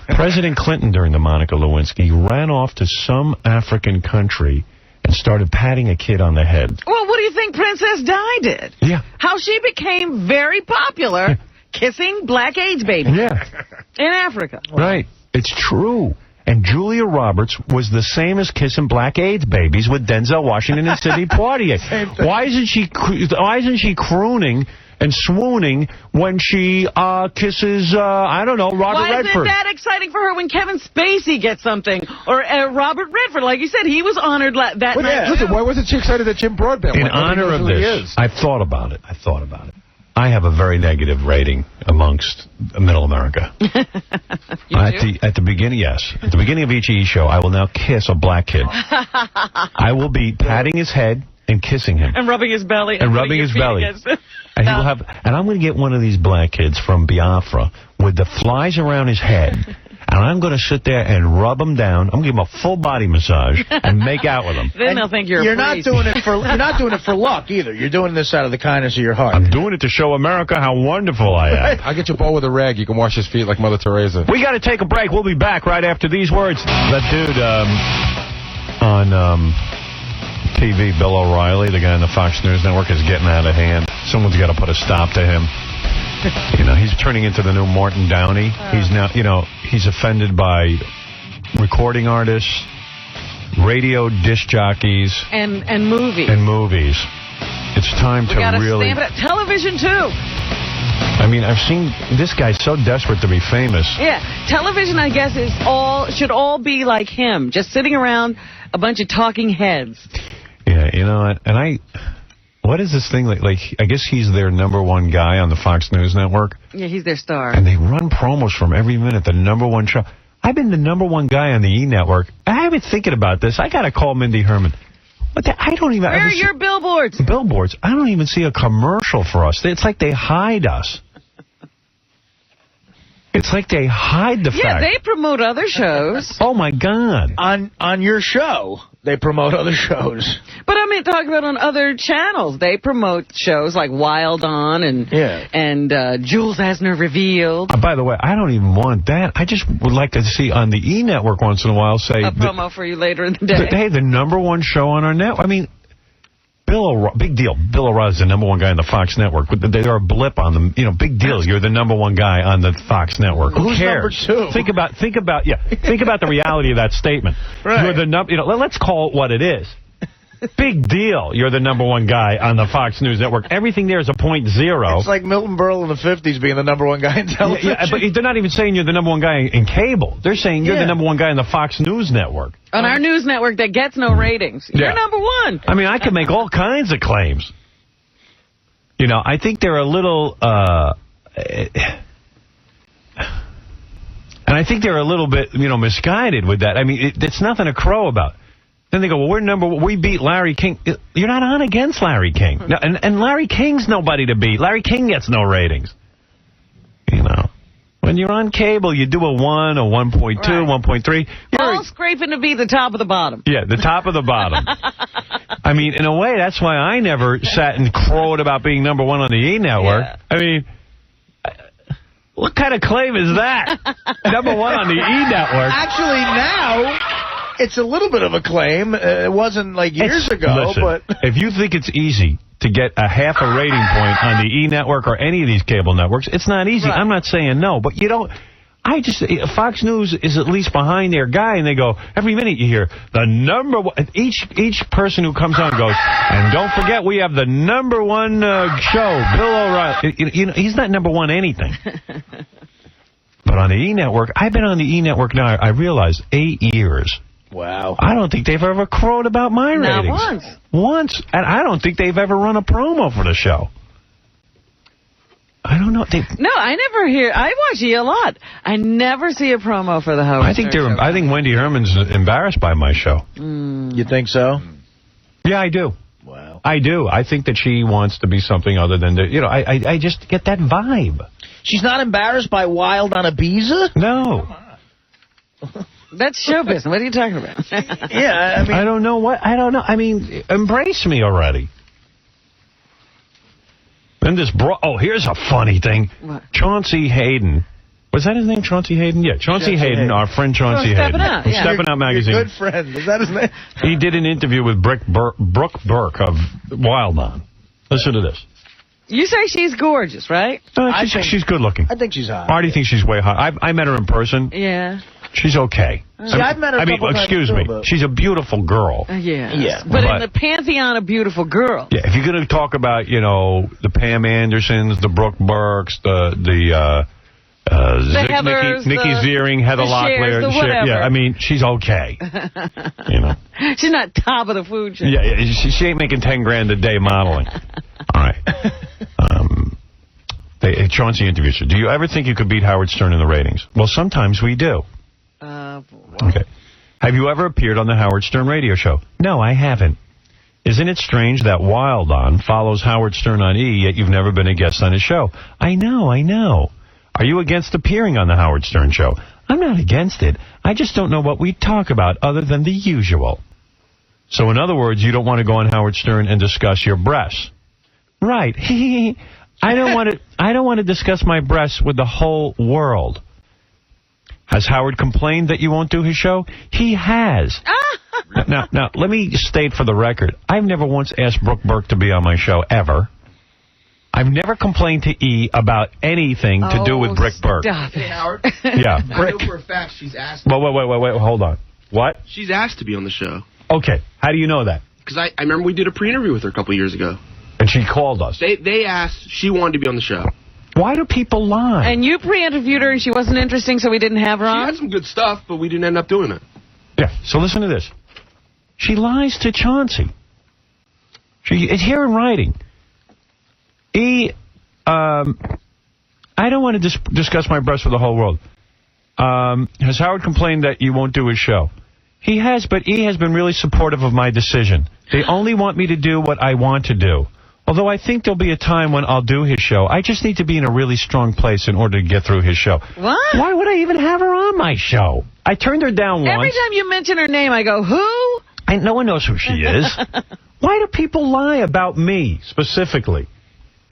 President Clinton, during the Monica Lewinsky, ran off to some African country and started patting a kid on the head. Well, what do you think Princess Di did? Yeah. How she became very popular kissing black AIDS babies in Africa. Right. It's true. And Julia Roberts was the same as kissing black AIDS babies with Denzel Washington and Sidney Poitier. Why isn't she crooning and swooning when she kisses, I don't know, Robert Redford? Why isn't that exciting for her when Kevin Spacey gets something? Or Robert Redford, like you said, he was honored that night. Listen, why wasn't she excited that Jim Broadbent In honor of this, I've thought about it. I have a very negative rating amongst middle America. At the beginning, yes. At the beginning of each show, I will now kiss a black kid. I will be patting his head and kissing him. And rubbing his belly. And rubbing his belly. And he will have, and I'm going to get one of these black kids from Biafra with the flies around his head. And I'm going to sit there and rub him down. I'm going to give him a full body massage and make out with him. Then they'll think you're not doing it for luck either. You're doing this out of the kindness of your heart. I'm doing it to show America how wonderful I am. I'll get you a bowl with a rag. You can wash his feet like Mother Teresa. We got to take a break. We'll be back right after these words. That dude on TV, Bill O'Reilly, the guy on the Fox News Network, is getting out of hand. Someone's got to put a stop to him. He's turning into the new Morton Downey. He's now, he's offended by recording artists, radio disc jockeys, and movies. It's time to really stamp it up. Television too. I mean, I've seen this guy so desperate to be famous. Yeah, television, I guess, should all be like him, just sitting around a bunch of talking heads. Yeah, and what is this thing like? I guess he's their #1 guy on the Fox News Network. Yeah, he's their star. And they run promos from every minute. The #1 show. I've been the #1 guy on the E! Network. I've been thinking about this. I got to call Mindy Herman. I don't even. Where are your billboards? Billboards. I don't even see a commercial for us. It's like they hide us. It's like they hide the fact. Yeah, they promote other shows. Oh, my God. On your show, they promote other shows. But I mean, talking about on other channels, they promote shows like Wild On and Jules Asner Revealed. By the way, I don't even want that. I just would like to see on the E! Network once in a while say... A promo for you later in the day. Hey, the #1 show on our network. I mean... big deal. Bill O'Reilly's the #1 guy on the Fox Network. They're a blip on them. Big deal. You're the #1 guy on the Fox Network. Who cares? #2? Think about the reality of that statement. Right. You're the let's call it what it is. Big deal. You're the #1 guy on the Fox News Network. Everything there is a .0. It's like Milton Berle in the 50s being the #1 guy in television. Yeah, but they're not even saying you're the #1 guy in cable. They're saying you're the #1 guy on the Fox News Network. On our news network that gets no ratings. You're #1. I mean, I could make all kinds of claims. I think they're a little... and I think they're a little bit, misguided with that. I mean, it's nothing to crow about. Then they go, well, we beat Larry King. You're not on against Larry King. No, and Larry King's nobody to beat. Larry King gets no ratings. When you're on cable, you do a 1, a 1.2, 1.3. All scraping to be the top of the bottom. Yeah, the top of the bottom. I mean, in a way, that's why I never sat and crowed about being #1 on the E! Network. Yeah. I mean, what kind of claim is that? #1 on the E! Network. Actually, now... it's a little bit of a claim. It wasn't like years ago, but... if you think it's easy to get a half a rating point on the E! Network or any of these cable networks, it's not easy. Right. I'm not saying no, but you don't... Fox News is at least behind their guy, and they go, every minute you hear, the #1... Each person who comes on goes, and don't forget, we have the #1 show, Bill O'Reilly. He's not #1 anything. But on the E! Network, I've been on the E! Network now, I realize, 8 years. Wow. I don't think they've ever crowed about my ratings. Not once. Once. And I don't think they've ever run a promo for the show. I don't know. No, I never hear. I watch E a lot. I never see a promo for the Howard Stern show. I think Wendy Herman's embarrassed by my show. You think so? Yeah, I do. Wow. I do. I think that she wants to be something other than I just get that vibe. She's not embarrassed by Wild on Ibiza? No. That's show business. What are you talking about? Yeah, I mean, I don't know. I mean, embrace me already. And here's a funny thing. What? Chauncey Hayden. Was that his name, Chauncey Hayden? Yeah, Chauncey Hayden, our friend Chauncey Hayden. From Steppin' Out magazine. Your good friend. Is that his name? He did an interview with Brooke Burke of Wild On. Listen to this. You say she's gorgeous, right? She's good looking. I think she's hot. Artie thinks she's way hot. I met her in person. Yeah. She's okay. See, I've met her a couple times excuse too, me. but... She's a beautiful girl. Yeah. But in the pantheon of beautiful girls. Yeah, if you're going to talk about, the Pam Andersons, the Brooke Burkes, the Heathers, Nikki Ziering, Heather Locklear. whatever. I mean, she's okay. She's not top of the food chain. Yeah, she ain't making $10,000 a day modeling. All right. Chauncey interviews her. Do you ever think you could beat Howard Stern in the ratings? Well, sometimes we do. Okay. Have you ever appeared on the Howard Stern radio show? No, I haven't. Isn't it strange that Wild On follows Howard Stern on E, yet you've never been a guest on his show? I know. Are you against appearing on the Howard Stern show? I'm not against it. I just don't know what we talk about other than the usual. So in other words, you don't want to go on Howard Stern and discuss your breasts. Right. I don't want to discuss my breasts with the whole world. Has Howard complained that you won't do his show? He has. Now, let me state for the record, I've never once asked Brooke Burke to be on my show, ever. I've never complained to E about anything to do with Brooke Burke. Hey, Howard. Yeah. I know for a fact she's asked. Wait, hold on. What? She's asked to be on the show. Okay. How do you know that? Because I remember we did a pre-interview with her a couple years ago. And she called us. They asked, she wanted to be on the show. Why do people lie? And you pre-interviewed her and she wasn't interesting, so we didn't have her on? She had some good stuff, but we didn't end up doing it. Yeah, so listen to this. She lies to Chauncey. It's here in writing. I don't want to discuss my breasts with the whole world. Has Howard complained that you won't do his show? He has, but E has been really supportive of my decision. They only want me to do what I want to do. Although I think there'll be a time when I'll do his show. I just need to be in a really strong place in order to get through his show. What? Why would I even have her on my show? I turned her down once. Every time you mention her name, I go, who? No one knows who she is. Why do people lie about me, specifically?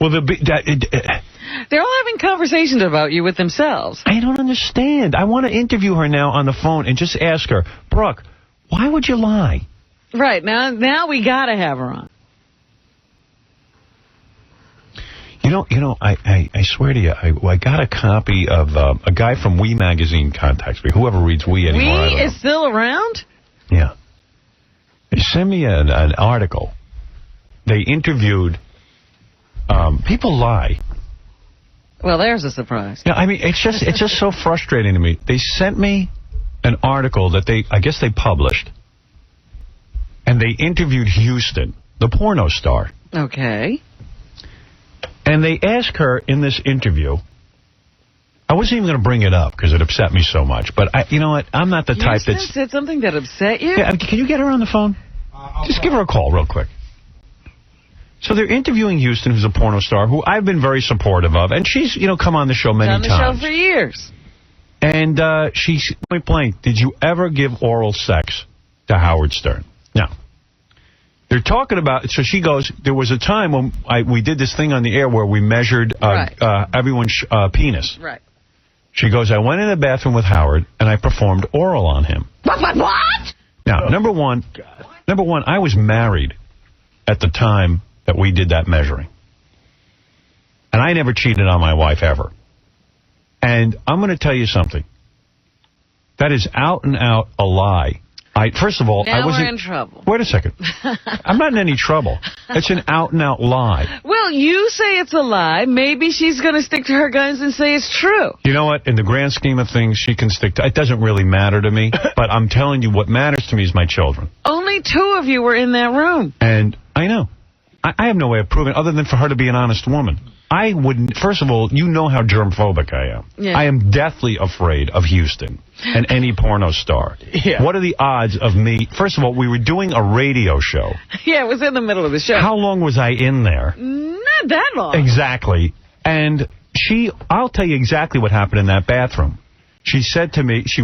Well, they're all having conversations about you with themselves. I don't understand. I want to interview her now on the phone and just ask her, Brooke, why would you lie? Right. Now we got to have her on. I swear to you, I got a copy of a guy from We Magazine contacts me. Whoever reads We anymore. We is still around? Yeah. They sent me an article. They interviewed... people lie. Well, there's a surprise. Yeah, I mean, it's just so frustrating to me. They sent me an article that I guess they published, and they interviewed Houston, the porno star. Okay. And they asked her in this interview, I wasn't even going to bring it up because it upset me so much, but you know what? I'm not the type that's... You said something that upset you? Yeah, can you get her on the phone? Just give her a call real quick. So they're interviewing Houston, who's a porno star, who I've been very supportive of, and she's, come on the show many times. On the show for years. And she's point blank, did you ever give oral sex to Howard Stern? No. They're talking about, so she goes, there was a time when we did this thing on the air where we measured everyone's penis. Right. She goes, I went in the bathroom with Howard, and I performed oral on him. What? Now, number one, I was married at the time that we did that measuring. And I never cheated on my wife ever. And I'm going to tell you something. That is out and out a lie. First of all, now I wasn't... we're in trouble. Wait a second. I'm not in any trouble. It's an out-and-out lie. Well, you say it's a lie. Maybe she's going to stick to her guns and say it's true. You know what? In the grand scheme of things, she can stick to it. Doesn't really matter to me, but I'm telling you, what matters to me is my children. Only 2 of you were in that room. And I know. I have no way of proving, other than for her to be an honest woman. I wouldn't. First of all, you know how germphobic I am. Yeah. I am deathly afraid of Houston and any porno star. Yeah. What are the odds of me? First of all, we were doing a radio show. Yeah, it was in the middle of the show. How long was I in there? Not that long. Exactly. And I'll tell you exactly what happened in that bathroom. She said to me, she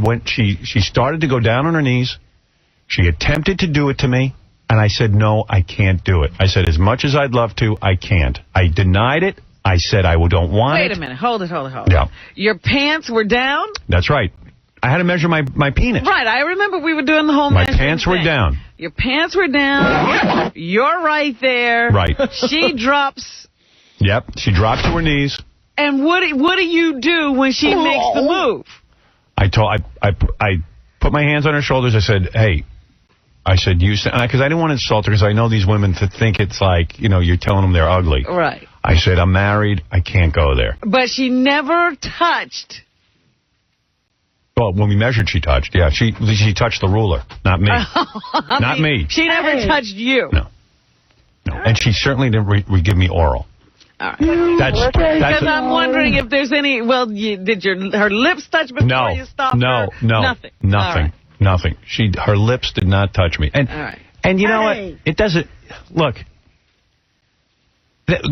started to go down on her knees. She attempted to do it to me. And I said, no, I can't do it. I said, as much as I'd love to, I can't. I denied it. I said I don't want it. Wait a minute. Hold it. Yeah. Your pants were down? That's right. I had to measure my penis. Right. I remember we were doing the whole My measuring pants were thing. down. Your pants were down. You're right there. Right. She drops. Yep. She dropped to her knees. And what do you do when she makes the move? I put my hands on her shoulders. I said, hey. I said, because I didn't want to insult her, because I know these women to think it's like, you're telling them they're ugly. Right. I said, I'm married. I can't go there. But she never touched. Well, when we measured, she touched. Yeah, she touched the ruler, not me. Not me. She never touched you. No. And she certainly didn't give me oral. All right. That's because I'm wondering if there's any. Well, did her lips touch before you stopped her? No, nothing. Right. Nothing. Her lips did not touch me. And all right. And you know what? It doesn't. Look.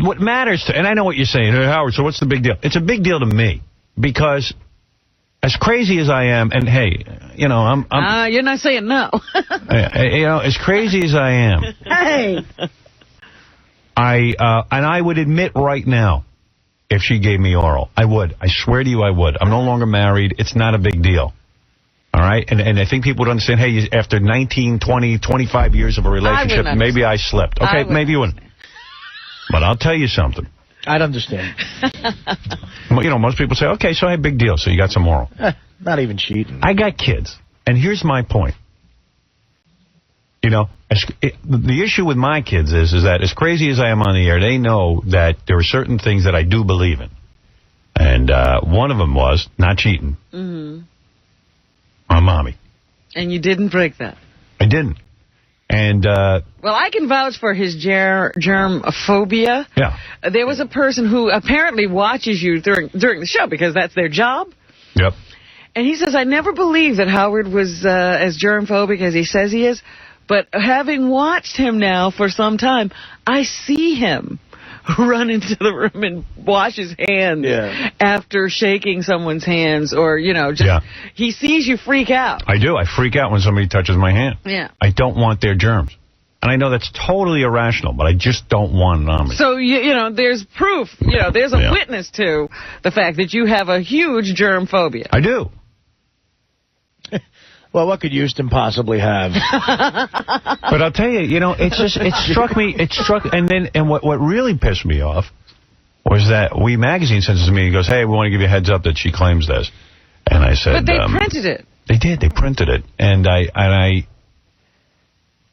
What matters to, and I know what you're saying, hey, Howard. So what's the big deal? It's a big deal to me because, as crazy as I am, and hey, I'm. You're not saying no. As crazy as I am. Hey. I would admit right now, if she gave me oral, I would. I swear to you, I would. I'm no longer married. It's not a big deal. All right? And I think people would understand, hey, after 19, 20, 25 years of a relationship, maybe I slipped. Okay, maybe you wouldn't. But I'll tell you something. I'd understand. Most people say, okay, so hey, big deal. So you got some oral. Not even cheating. I got kids. And here's my point. The issue with my kids is that as crazy as I am on the air, they know that there are certain things that I do believe in. And one of them was not cheating. Mm-hmm. On Mommy. And you didn't break that? I didn't. And well, I can vouch for his germ phobia. Yeah. There was a person who apparently watches you during the show because that's their job. Yep. And he says, I never believed that Howard was as germ phobic as he says he is. But having watched him now for some time, I see him run into the room and wash his hands after shaking someone's hands or, he sees you freak out. I do. I freak out when somebody touches my hand. Yeah. I don't want their germs. And I know that's totally irrational, but I just don't want it on me. So, there's proof, there's a witness to the fact that you have a huge germ phobia. I do. Well, what could Houston possibly have? But I'll tell you, it struck me, and what really pissed me off was that We Magazine sends it to me and goes, hey, we want to give you a heads up that she claims this. And I said... But they printed it. They did. They printed it. And I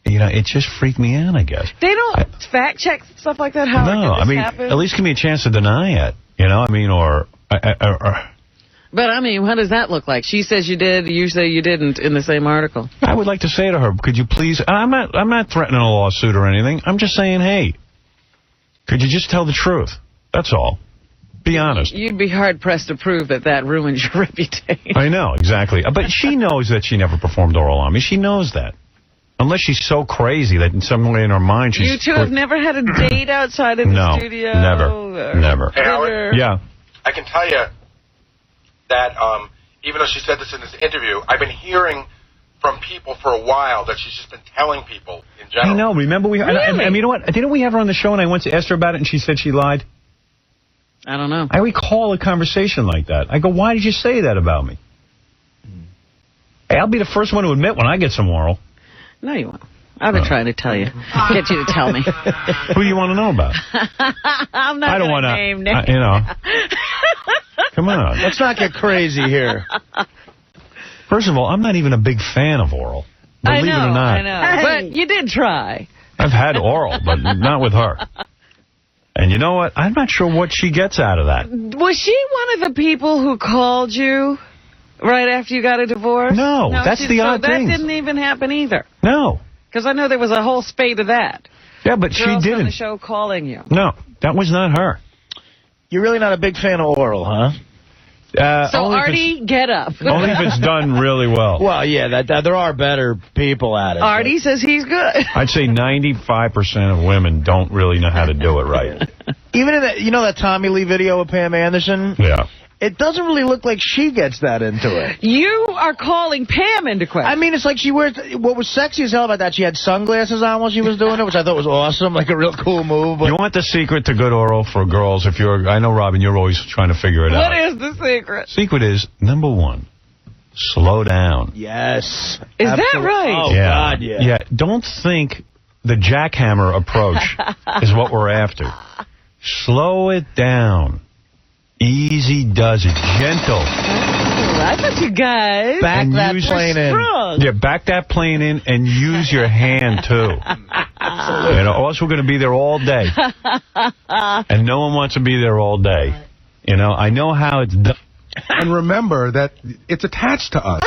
it just freaked me out, I guess. They don't fact check stuff like that? How happen? At least give me a chance to deny it. or But, what does that look like? She says you did, you say you didn't in the same article. I would like to say to her, could you please... I'm not threatening a lawsuit or anything. I'm just saying, hey, could you just tell the truth? That's all. Be honest. You'd be hard-pressed to prove that ruins your reputation. I know, exactly. But she knows that she never performed oral on me. She knows that. Unless she's so crazy that in some way in her mind she's... You two have never had a date outside of the studio? No, never. Hey, Howard, yeah. I can tell you that even though she said this in this interview, I've been hearing from people for a while that she's just been telling people in general. I know. Remember we... Really? you know what? Didn't we have her on the show and I once asked her about it and she said she lied? I don't know. I recall a conversation like that. I go, why did you say that about me? Hey, I'll be the first one to admit when I get some oral. No, you won't. I've been trying to tell you. Get you to tell me. Who do you want to know about? I'm not going to name names. Come on. Let's not get crazy here. First of all, I'm not even a big fan of oral. Believe it or not. I know. But you did try. I've had oral, but not with her. And you know what? I'm not sure what she gets out of that. Was she one of the people who called you right after you got a divorce? No, that's the odd thing. That didn't even happen either. No. Because I know there was a whole spate of that. Yeah, but she didn't. On the show calling you. No, that was not her. You're really not a big fan of oral, huh? So, Artie, get up. Only if it's done really well. Well, yeah, there are better people at it. Artie says he's good. I'd say 95% of women don't really know how to do it right. Even in that, that Tommy Lee video of Pam Anderson? Yeah. It doesn't really look like she gets that into it. You are calling Pam into question. I mean, it's like she wears... What was sexy as hell about that, she had sunglasses on while she was doing it, which I thought was awesome, like a real cool move. But... You want the secret to good oral for girls? If you're... I know, Robin, you're always trying to figure it out. What is the secret? Secret is, number one, slow down. Yes. Is that right? Oh, yeah. God, yeah. Yeah, don't think the jackhammer approach is what we're after. Slow it down. Easy does it. Gentle. I thought you guys back that plane in. Yeah, back that plane in and use your hand, too. Absolutely. Or else we're going to be there all day. And no one wants to be there all day. I know how it's done. And remember that it's attached to us.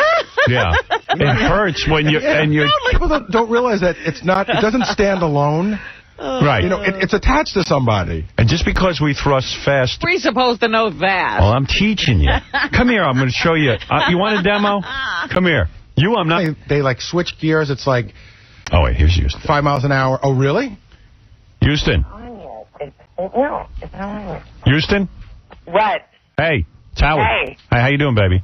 Yeah. It hurts when you... And you're, people don't realize that it doesn't stand alone. Right. It's attached to somebody. And just because we thrust fast... We're supposed to know that. Well, I'm teaching you. Come here, I'm going to show you. You want a demo? Come here. I'm not... They switch gears. It's like... Oh, wait, here's Houston. 5 miles an hour. Oh, really? Houston. Houston? What? Hey, it's Howard. Hey. Hi, how you doing, baby?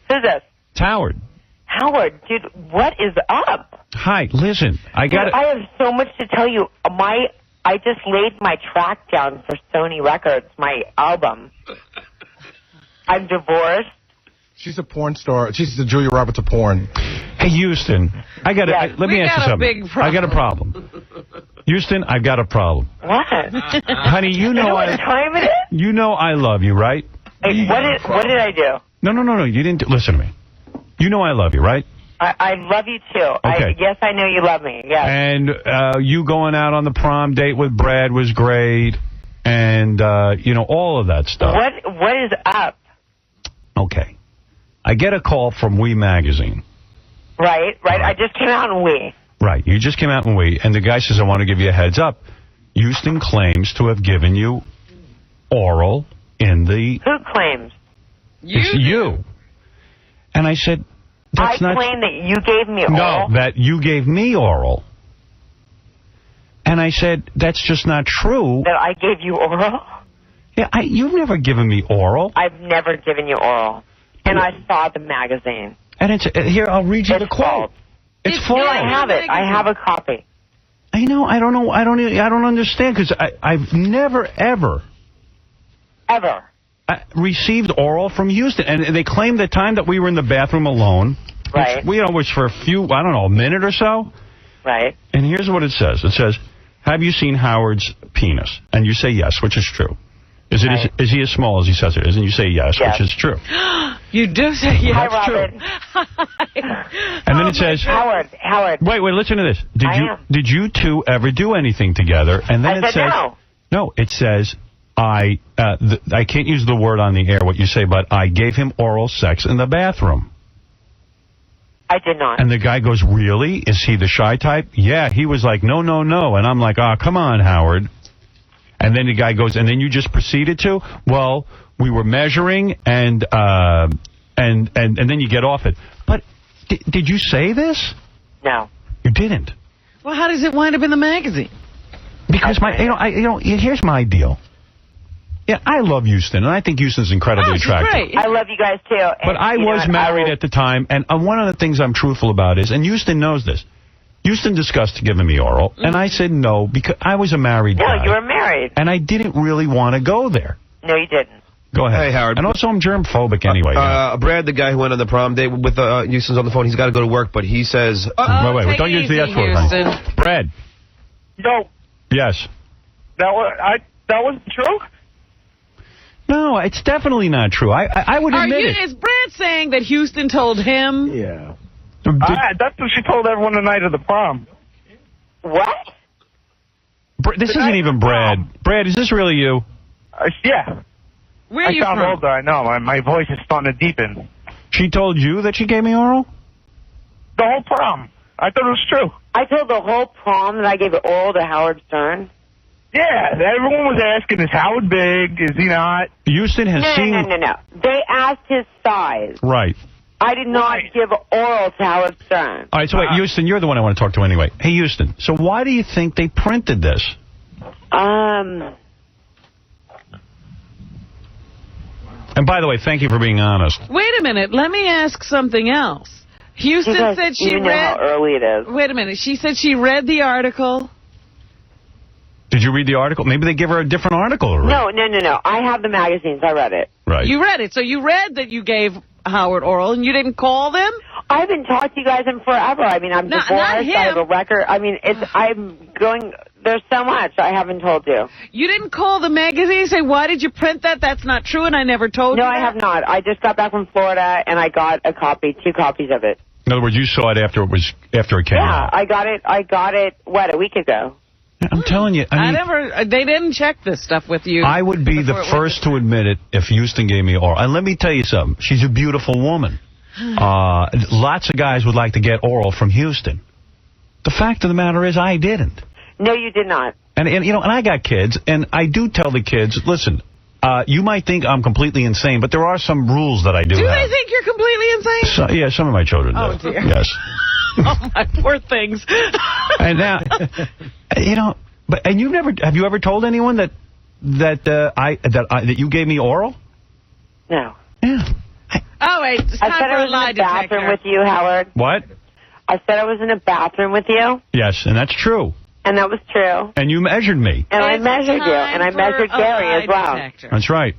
Who's this? It's Howard. Howard, dude, what is up? Hi, listen, I have so much to tell you. I just laid my track down for Sony Records, my album. I'm divorced. She's a porn star. She's the Julia Roberts of porn. Hey, Houston, let me ask you something. I got a problem. Houston, I've got a problem. What? Honey, you know what time it is? You know I love you, right? Hey, what did I do? No, you didn't. Listen to me. You know I love you, right? I love you, too. Okay. Yes, I know you love me, yes. And you going out on the prom date with Brad was great, and, all of that stuff. What is up? Okay. I get a call from We Magazine. Right. I just came out in We. Right, you just came out in We, and the guy says, I want to give you a heads up. Houston claims to have given you oral in the... Who claims? It's you. And I said, that's not... I claim that you gave me oral? No, that you gave me oral. And I said, that's just not true. That I gave you oral? Yeah, you've never given me oral. I've never given you oral. And I saw the magazine. And it's... Here, I'll read you the quote. It's false. No, I have it. I have a copy. I know. I don't know. I don't understand, because I've never, ever... Ever? Received oral from Houston, and they claimed the time that we were in the bathroom alone, right? Which, was for a minute or so, right? And here's what it says. It says, "Have you seen Howard's penis?" And you say yes, which is true. Is he as small as he says it is? And you say yes, which is true. You do say yes. Hi, Robin. And then it says, Howard. Wait, listen to this. Did you two ever do anything together? And then it says, no, it says, I can't use the word on the air, what you say, but I gave him oral sex in the bathroom. I did not. And the guy goes, really? Is he the shy type? Yeah, he was like, no. And I'm like, come on, Howard. And then the guy goes, and then you just proceeded to? Well, we were measuring, and then you get off it. But did you say this? No. You didn't. Well, how does it wind up in the magazine? Because here's my deal. Yeah, I love Houston, and I think Houston's incredibly attractive. Great. I love you guys, too. But I was married at the time, and one of the things I'm truthful about is, and Houston knows this, Houston discussed giving me oral, and I said no, because I was a married guy. No, you were married. And I didn't really want to go there. No, you didn't. Go ahead. Hey, Howard. And also, I'm germ-phobic anyway. Brad, the guy who went on the prom date with Houston's on the phone, he's got to go to work, but he says... wait, don't use the S word, honey. Brad. No. Yes. That wasn't true? No, it's definitely not true. I would admit it. Is Brad saying that Houston told him? Yeah. That's what she told everyone the night of the prom. What? this isn't even Brad. Brad, is this really you? Yeah. Where are you sound from? older, I know. My voice is starting to deepen. She told you that she gave me oral? The whole prom. I thought it was true. I told the whole prom that I gave it oral to Howard Stern. Yeah, everyone was asking, is Howard big? Is he not? Houston has seen... No. They asked his size. Right. I did not give oral to Howard Stern. All right, so wait, Houston, you're the one I want to talk to anyway. Hey, Houston, so why do you think they printed this? Um... And by the way, thank you for being honest. Wait a minute. Let me ask something else. Houston said she you know read... how early it is. Wait a minute. She said she read the article. Did you read the article? Maybe they give her a different article to read. No. I have the magazines. I read it. Right. You read it. So you read that you gave Howard oral and you didn't call them? I haven't talked to you guys in forever. I mean, I'm divorced. Not him. I have a record. I mean, I'm going... There's so much I haven't told you. You didn't call the magazine and say, why did you print that? That's not true, and I never told you No, I have not. I just got back from Florida, and I got a copy, 2 copies of it. In other words, you saw it after it came out. Yeah, I got it, a week ago? I'm telling you. I mean, they didn't check this stuff with you. I would be the first to admit it if Houston gave me oral. And let me tell you something. She's a beautiful woman. Lots of guys would like to get oral from Houston. The fact of the matter is I didn't. No, you did not. And you know, and I got kids, and I do tell the kids, listen, you might think I'm completely insane, but there are some rules that I do have. Do they think you're completely insane? So, yeah, some of my children do. Oh, dear. Yes. Oh, my poor things. And now, you know, have you ever told anyone that you gave me oral? No. Yeah. Oh, wait. It's I time said for I a was lie in the bathroom detector. with you, Howard. What? I said I was in a bathroom with you, Yes, and that's true. and that was true. And you measured me. And I It's measured you, time and I for measured a Gary lie as well. detector. That's right.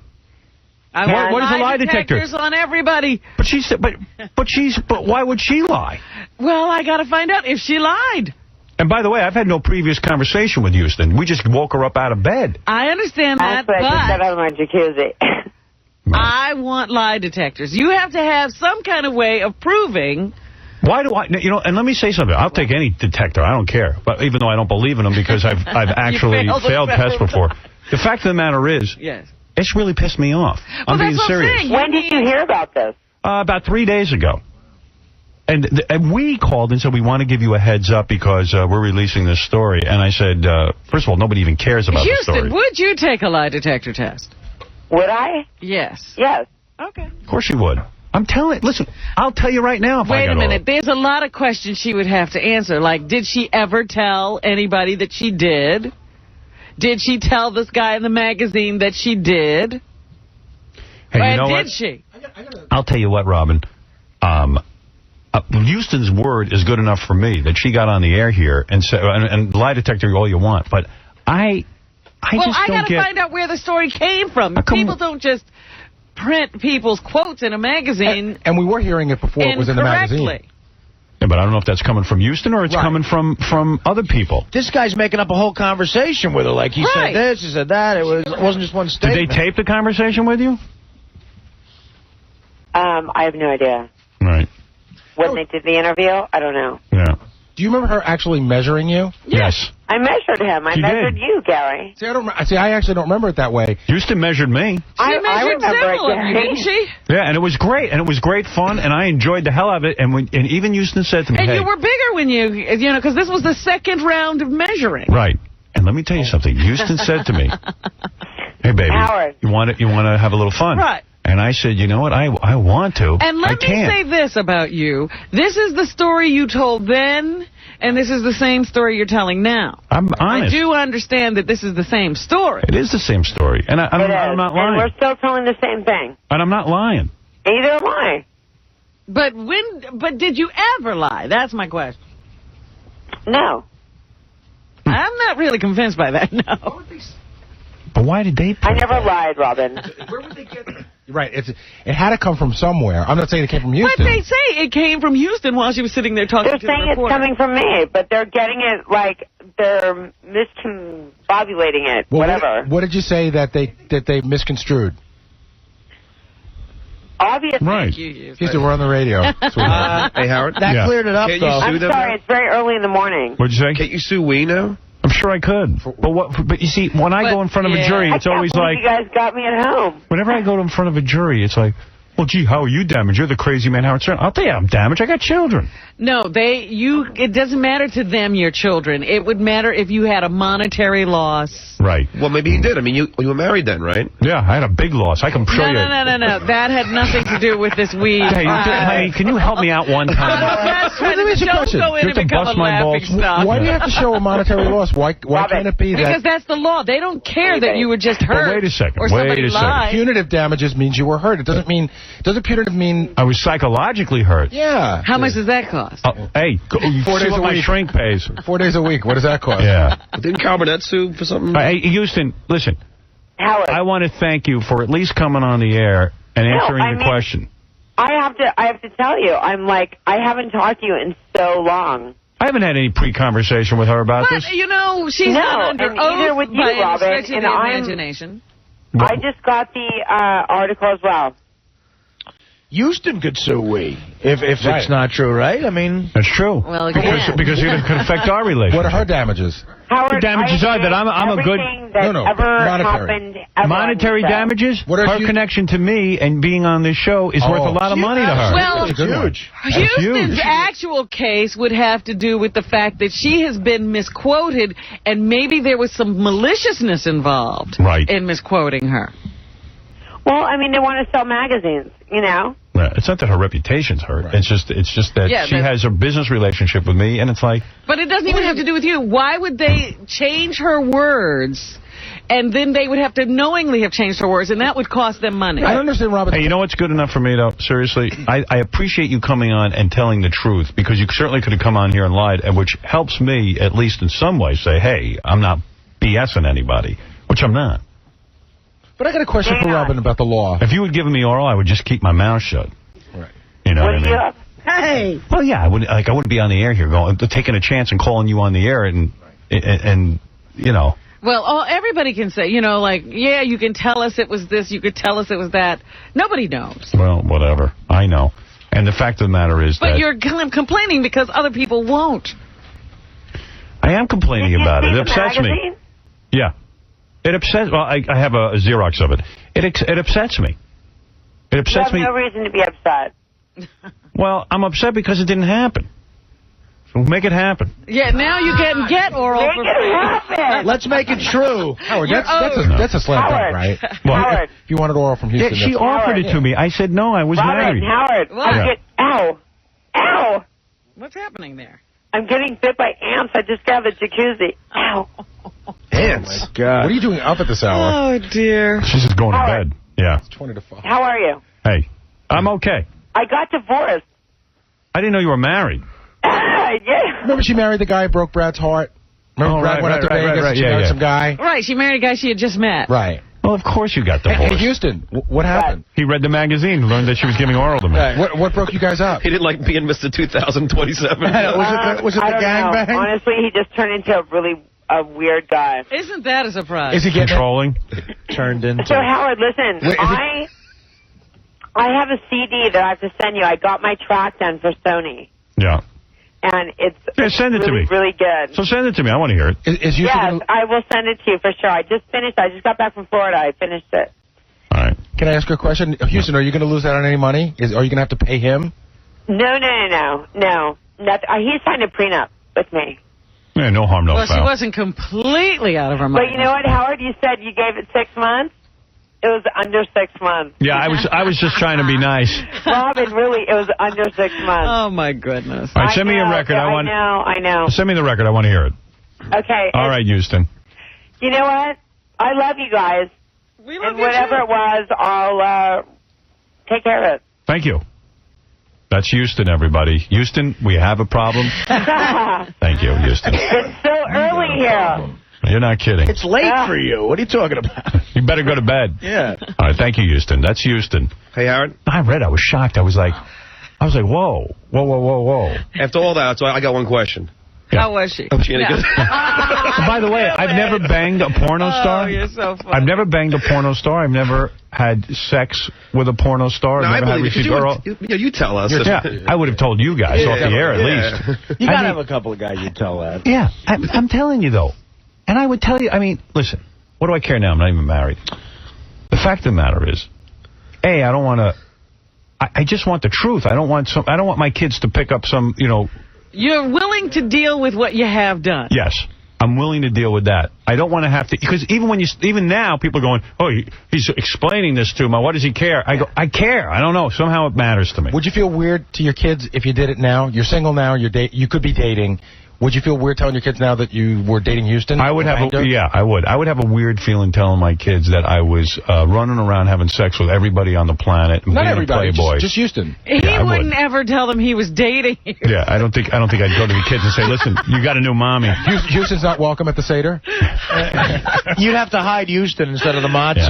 I What- want what is a lie detector? detectors on everybody. But she said, but why would she lie? Well, I got to find out if she lied. And by the way, I've had no previous conversation with Houston. We just woke her up out of bed. I understand that, Actually, I just got but out of my jacuzzi. I want lie detectors. You have to have some kind of way of proving. Why do I? You know, and let me say something. I'll take any detector. I don't care. But even though I don't believe in them because I've actually failed tests before. The fact of the matter is, yes, it's really pissed me off. I'm being serious. When did you hear about this? About 3 days ago. And we called and said, we want to give you a heads up because we're releasing this story. And I said, first of all, nobody even cares about the story. Houston, would you take a lie detector test? Would I? Yes. Yes. Okay. Of course you would. I'm telling you. Listen, I'll tell you right now if I Wait got a minute. oral. There's a lot of questions she would have to answer. Like, did she ever tell anybody that she did? Did she tell this guy in the magazine that she did? Hey, you know did what? she? I'll tell you what, Robin. Houston's word is good enough for me that she got on the air here and said, and lie detector all you want, but I just don't gotta get. find out where the story came from. People don't just print people's quotes in a magazine. And we were hearing it before it was in the magazine. Yeah, but I don't know if that's coming from Houston or it's coming from other people. This guy's making up a whole conversation with her. Like, he said this, he said that. It wasn't just one Did statement. they tape the conversation with you? I have no idea. Right. When they did the interview, I don't know. Yeah. Do you remember her actually measuring you? Yes. I measured him. I She measured did. you, Gary. See, I actually don't remember it that way. Houston measured me. I measured remember it, several of you, Gary. didn't she? Yeah, and it was great, and it was great fun, and I enjoyed the hell out of it. And even Houston said to me, And "Hey, you were bigger when you know, because this was the second round of measuring. right." And let me tell you something. Houston said to me, "Hey, baby, Howard. you want to have a little fun?" Right. And I said, "You know what? I want to. And I let me can't." say this about you. This is the story you told then, and this is the same story you're telling now. I'm honest. I do understand that this is the same story. It is the same story, and I'm not And lying. we're still telling the same thing. And I'm not lying. Neither am I. But did you ever lie? That's my question. No. I'm not really convinced by that, no. But why did they? I never lied, Robin. Where would they get that? Right. It had to come from somewhere. I'm not saying it came from Houston. But they say it came from Houston while she was sitting there talking They're to the saying it's reporter. coming from me, but they're getting it like they're miscombobulating it, Well, whatever. What did you say that they misconstrued? Obviously. Right. Houston, we're on the radio. Hey, Howard. That cleared it up, Can't though. you sue I'm them sorry, now? it's very early in the morning. What'd you say? Can't you sue We now? I'm sure I could. But you see, when I go in front of a jury, it's always like... you guys got me at home. Whenever I go in front of a jury, it's like, well, gee, how are you damaged? You're the crazy man, Howard Stern. I'll tell you I'm damaged. I got children. No, it doesn't matter to them, your children. It would matter if you had a monetary loss. Right. Well, maybe you did. I mean, you were married then, right? Yeah, I had a big loss. I can show you. No. That had nothing to do with this weed. Hey, honey, can you help me out one time? Let me ask you a question. Go in and become a laughing stock. Why do you have to show a monetary loss? Why can't it be that? Because that's the law. They don't care that you were just hurt. Well, wait a second. Or somebody lied. Punitive damages means you were hurt. It doesn't mean. Doesn't punitive mean? I was psychologically hurt. Yeah. How much does that cost? Hey, 4 days a my week. shrink pays. 4 days a week. What does that cost? Yeah. Didn't Carl Burnett sue for something? Hey, Houston, listen. Howard. I want to thank you for at least coming on the air and answering the question. I have to tell you, I haven't talked to you in so long. I haven't had any pre-conversation with her about this. You know, she's not under neither oath with you, by any Robin, stretch of and the imagination. I just got the article as well. Houston could sue if it's not true, right? I mean, that's true. Well, because it could affect our relationship. What are her damages? Howard, the damages are that I'm a good. Monetary damages. What her connection to me and being on this show is worth a lot of money to her. Well, it's huge. Houston's actual case would have to do with the fact that she has been misquoted, and maybe there was some maliciousness involved in misquoting her. Well, I mean, they want to sell magazines, you know. It's not that her reputation's hurt. Right. It's just that she has a business relationship with me, and it's like... But it doesn't even have to do with you. Why would they change her words, and then they would have to knowingly have changed her words, and that would cost them money? I don't understand, Robert. Hey, you know what's good enough for me, though? Seriously, I appreciate you coming on and telling the truth, because you certainly could have come on here and lied, and which helps me, at least in some way, say, hey, I'm not BSing anybody, which I'm not. But I got a question for Robin about the law. If you had given me oral, I would just keep my mouth shut. Right. You know what I mean? Hey. Well, yeah, I wouldn't be on the air here taking a chance and calling you on the air and you know. Well, everybody can say, you know, like, yeah, you can tell us it was this, you could tell us it was that. Nobody knows. Well, whatever. I know. And the fact of the matter is But you're complaining because other people won't. I am complaining about it. It upsets me. Yeah. It upsets. Well, I have a Xerox of it. It upsets me. It upsets me. You have no reason to be upset. Well, I'm upset because it didn't happen. So make it happen. Yeah, now you can get oral. Make it happen. Let's make it true. Howard, that's a slam dunk, right? Well, Howard. If you wanted oral from Houston. Yeah, she offered it to me. I said no. I was married. Howard, ow. What's happening there? I'm getting bit by ants. I just got out of the jacuzzi. Ow. Ants. Oh, my God. What are you doing up at this hour? Oh, dear. She's just going to bed. Yeah. It's 20 to 5. How are you? Hey, I'm okay. I got divorced. I didn't know you were married. Yeah. Remember she married the guy who broke Brad's heart? Remember Brad went out to Vegas and she married some guy? Right, she married a guy she had just met. Right. Well, of course you got divorced. Hey, Houston, what happened? He read the magazine, learned that she was giving oral to me. Right. What broke you guys up? He didn't like being Mr. 2027. Was it the gangbang? Honestly, he just turned into a weird guy. Isn't that a surprise? Is he controlling? Turned into... So, Howard, listen, I have a CD that I have to send you. I got my track done for Sony. Yeah. And it's send it really, to me. really good. So send it to me. I want to hear it. Yes, I will send it to you for sure. I just got back from Florida. I finished it. All right. Can I ask you a question? Houston, are you going to lose out on any money? Are you going to have to pay him? No. He signed a prenup with me. Yeah, no harm, no foul. Well, she wasn't completely out of her mind. But you know what, Howard? You said you gave it 6 months. It was under 6 months. Yeah, I was just trying to be nice. Robin, really, it was under 6 months. Oh, my goodness. All right, send me your record. I know. Send me the record. I want to hear it. Okay. All right, Houston. You know what? I love you guys. We love you whatever too. It was, I'll take care of it. Thank you. That's Houston, everybody. Houston, we have a problem. Thank you, Houston. It's so early here. You're not kidding. It's late for you. What are you talking about? You better go to bed. Yeah. All right, thank you, Houston. That's Houston. Hey, Howard. I read. I was shocked. I was like, whoa. After all that, so I got one question. Yeah. How was she? Was she any good? By the way, I've never banged a porno star. Oh, you're so funny. I've never banged a porno star. I've never had sex with a porno star. No, I've never I believe you tell us. Yeah, I would have told you guys off the air at least. You got to have a couple of guys you tell that. Yeah, I'm telling you, though. And I would tell you, I mean, listen, what do I care now? I'm not even married. The fact of the matter is, A, I don't want to... I just want the truth. I don't want my kids to pick up some, you know... You're willing to deal with what you have done. Yes. I'm willing to deal with that. I don't want to have to... Because even now, people are going, oh, he's explaining this to him. Why does he care? I go, I care. I don't know. Somehow it matters to me. Would you feel weird to your kids if you did it now? You're single now. You could be dating. Would you feel weird telling your kids now that you were dating Houston? I would have I would. I would have a weird feeling telling my kids that I was running around having sex with everybody on the planet. And not being everybody, a playboy. just Houston. He wouldn't ever tell them he was dating you. Yeah, I don't think I'd go to the kids and say, listen, you got a new mommy. Houston's not welcome at the Seder? You'd have to hide Houston instead of the matzah.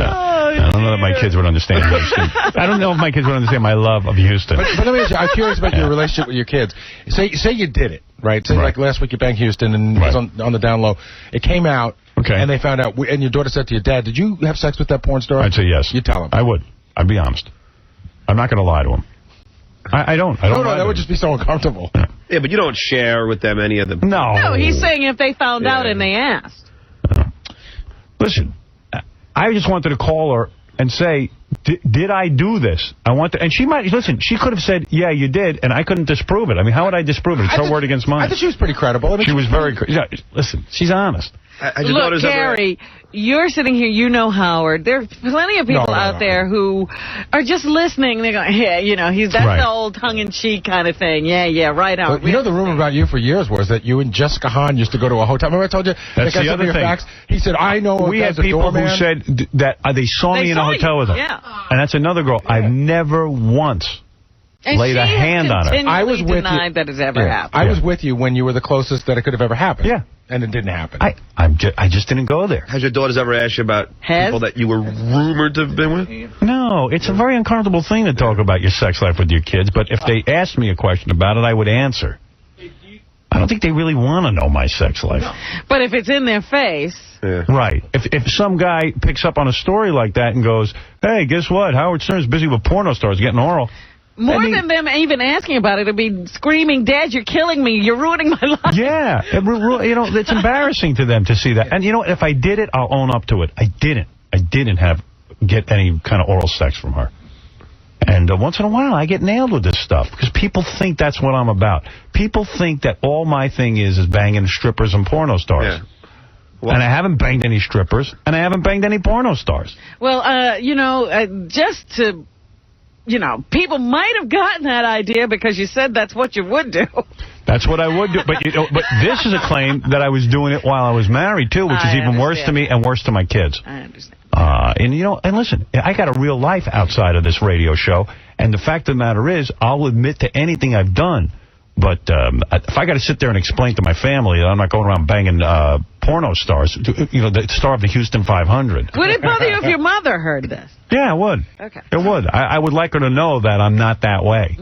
Yeah. I don't know that my kids would understand Houston. I don't know if my kids would understand my love of Houston. But let me ask you, I'm curious about your relationship with your kids. Say you did it. Right, so like last week you banged Houston and it was on the down low. It came out, and they found out, and your daughter said to your dad, did you have sex with that porn star? I'd say yes. You tell him. I would. I'd be honest. I'm not going to lie to him. I don't. No, that would just be so uncomfortable. Yeah, but you don't share with them any of the... No, he's saying if they found out and they asked. Listen, I just wanted to call her and say, did I do this? And she might, listen, she could have said, yeah, you did, and I couldn't disprove it. I mean, how would I disprove it? It's her word against mine. I thought she was pretty credible. I mean, she was very, listen, she's honest. Look, Gary, you're sitting here, you know Howard. There are plenty of people out there who are just listening. They go, yeah, you know, that's the old tongue-in-cheek kind of thing. Yeah, right, Howard. But you know, the rumor about you for years was that you and Jessica Hahn used to go to a hotel. Remember I told you? That's the other thing. Facts? He said, I know. We had people who said that they saw me in a hotel with them. Yeah. And that's another girl. I've never once laid a hand on her. I was with you. That has ever happened. I was with you when you were the closest that it could have ever happened. Yeah. And it didn't happen. I just didn't go there. Has your daughters ever asked you about people that you were rumored to have been with? No, it's a very uncomfortable thing to talk about your sex life with your kids, but if they asked me a question about it, I would answer. I don't think they really want to know my sex life. But if it's in their face... Yeah. Right. If some guy picks up on a story like that and goes, hey, guess what? Howard Stern's busy with porno stars getting oral. More than them even asking about it, it'd be screaming, Dad, you're killing me. You're ruining my life. Yeah. You know, it's embarrassing to them to see that. And, you know, if I did it, I'll own up to it. I didn't get any kind of oral sex from her. And once in a while, I get nailed with this stuff because people think that's what I'm about. People think that all my thing is banging strippers and porno stars. Yeah. Well, and I haven't banged any strippers, and I haven't banged any porno stars. Well, you know, just to... You know, people might have gotten that idea because you said that's what you would do. That's what I would do. But, you know, but this is a claim that I was doing it while I was married, too, which is even worse to me and worse to my kids. I understand. And, you know, and listen, I got a real life outside of this radio show. And the fact of the matter is, I'll admit to anything I've done. But if I got to sit there and explain to my family that I'm not going around banging porno stars, you know, the star of the Houston 500. Would it bother you if your mother heard this? Yeah, it would. Okay. It would. I would like her to know that I'm not that way.